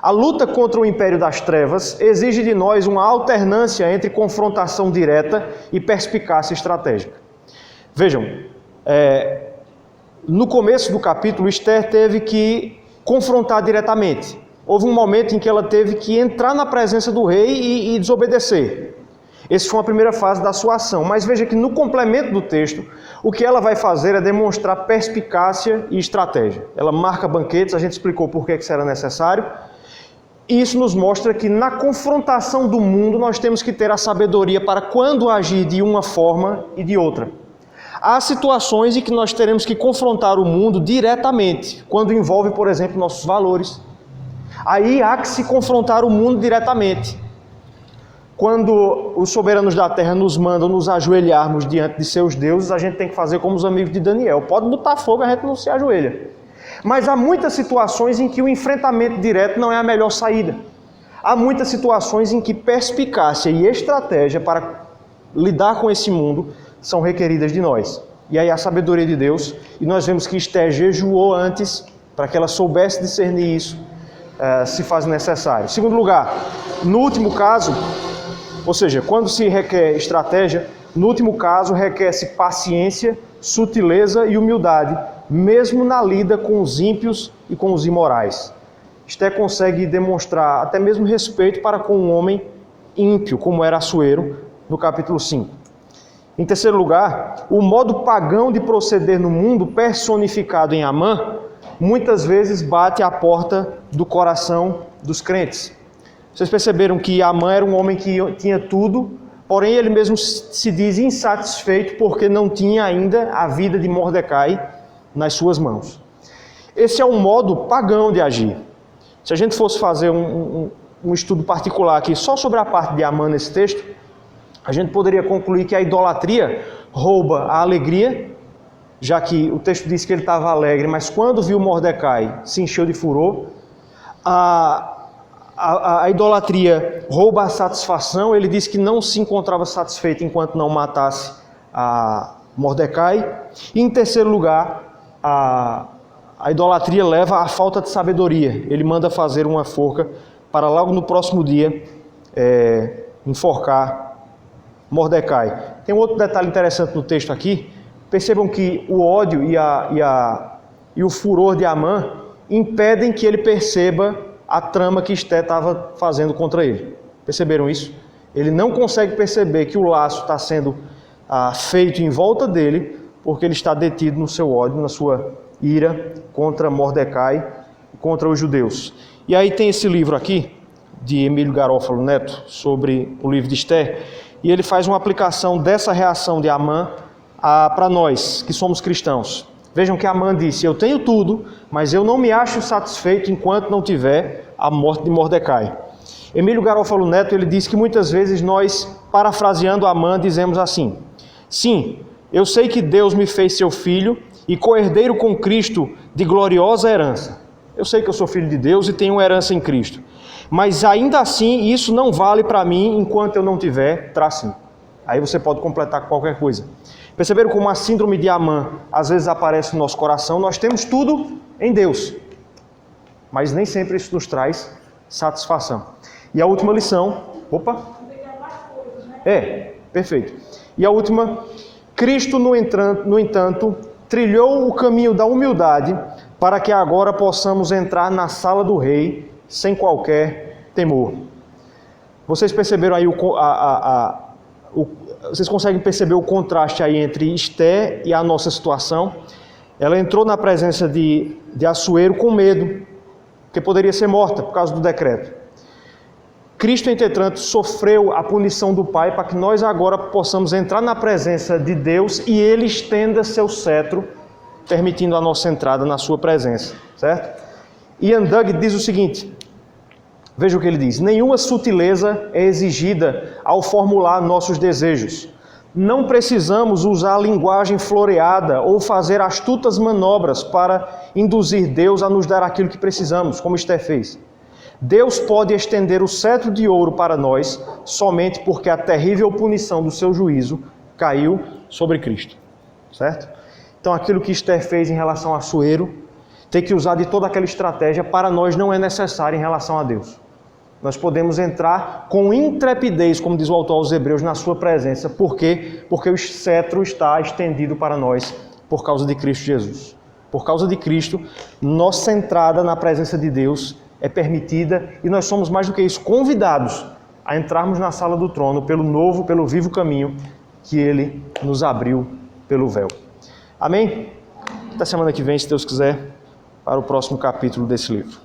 A luta contra o império das trevas exige de nós uma alternância entre confrontação direta e perspicácia estratégica. Vejam, no começo do capítulo, Ester teve que confrontar diretamente. Houve um momento em que ela teve que entrar na presença do rei e desobedecer. Essa foi a primeira fase da sua ação. Mas veja que no complemento do texto, o que ela vai fazer é demonstrar perspicácia e estratégia. Ela marca banquetes, a gente explicou por que isso era necessário. E isso nos mostra que na confrontação do mundo nós temos que ter a sabedoria para quando agir de uma forma e de outra. Há situações em que nós teremos que confrontar o mundo diretamente, quando envolve, por exemplo, nossos valores. Aí há que se confrontar o mundo diretamente. Quando os soberanos da terra nos mandam nos ajoelharmos diante de seus deuses, a gente tem que fazer como os amigos de Daniel. Pode botar fogo, a gente não se ajoelha. Mas há muitas situações em que o enfrentamento direto não é a melhor saída. Há muitas situações em que perspicácia e estratégia para lidar com esse mundo são requeridas de nós. E aí a sabedoria de Deus, e nós vemos que Esther jejuou antes para que ela soubesse discernir isso, se faz necessário. Segundo lugar, no último caso, ou seja, quando se requer estratégia, no último caso requer-se paciência, sutileza e humildade, mesmo na lida com os ímpios e com os imorais. Esther consegue demonstrar até mesmo respeito para com um homem ímpio, como era Assuero, no capítulo 5. Em terceiro lugar, o modo pagão de proceder no mundo, personificado em Amã, muitas vezes bate à porta do coração dos crentes. Vocês perceberam que Amã era um homem que tinha tudo, porém ele mesmo se diz insatisfeito porque não tinha ainda a vida de Mordecai nas suas mãos. Esse é um modo pagão de agir. Se a gente fosse fazer um estudo particular aqui só sobre a parte de Amã nesse texto, a gente poderia concluir que a idolatria rouba a alegria, já que o texto diz que ele estava alegre, mas quando viu Mordecai se encheu de furor. A idolatria rouba a satisfação, ele disse que não se encontrava satisfeito enquanto não matasse a Mordecai. E em terceiro lugar, a idolatria leva à falta de sabedoria. Ele manda fazer uma forca para logo no próximo dia enforcar Mordecai. Tem um outro detalhe interessante no texto aqui. Percebam que o ódio e o furor de Amã impedem que ele perceba a trama que Esther estava fazendo contra ele. Perceberam isso? Ele não consegue perceber que o laço está sendo feito em volta dele, porque ele está detido no seu ódio, na sua ira contra Mordecai, contra os judeus. E aí tem esse livro aqui, de Emílio Garófalo Neto, sobre o livro de Esther, e ele faz uma aplicação dessa reação de Amã para nós, que somos cristãos. Vejam que Amã disse: eu tenho tudo, mas eu não me acho satisfeito enquanto não tiver a morte de Mordecai. Emílio Garófalo Neto, ele diz que muitas vezes nós, parafraseando Amã, dizemos assim: sim, eu sei que Deus me fez seu filho e co-herdeiro com Cristo de gloriosa herança. Eu sei que eu sou filho de Deus e tenho uma herança em Cristo. Mas ainda assim, isso não vale para mim enquanto eu não tiver tracinho. Aí você pode completar com qualquer coisa. Perceberam como a síndrome de Amã às vezes aparece no nosso coração? Nós temos tudo em Deus, mas nem sempre isso nos traz satisfação. E a última lição... perfeito. E a última: Cristo, no entanto, trilhou o caminho da humildade para que agora possamos entrar na sala do rei sem qualquer temor. Vocês perceberam aí vocês conseguem perceber o contraste aí entre Esther e a nossa situação? Ela entrou na presença de Assuero com medo, que poderia ser morta por causa do decreto. Cristo, entretanto, sofreu a punição do Pai para que nós agora possamos entrar na presença de Deus e Ele estenda seu cetro, permitindo a nossa entrada na sua presença, certo? Ian Doug diz o seguinte, veja o que ele diz: nenhuma sutileza é exigida ao formular nossos desejos. Não precisamos usar linguagem floreada ou fazer astutas manobras para induzir Deus a nos dar aquilo que precisamos, como Esther fez. Deus pode estender o cetro de ouro para nós somente porque a terrível punição do seu juízo caiu sobre Cristo, certo? Então aquilo que Esther fez em relação a Assuero, ter que usar de toda aquela estratégia, para nós não é necessário em relação a Deus. Nós podemos entrar com intrepidez, como diz o autor aos Hebreus, na sua presença. Por quê? Porque o cetro está estendido para nós por causa de Cristo Jesus. Por causa de Cristo, nossa entrada na presença de Deus é permitida e nós somos mais do que isso, convidados a entrarmos na sala do trono pelo vivo caminho que Ele nos abriu pelo véu. Amém? Até semana que vem, se Deus quiser, para o próximo capítulo desse livro.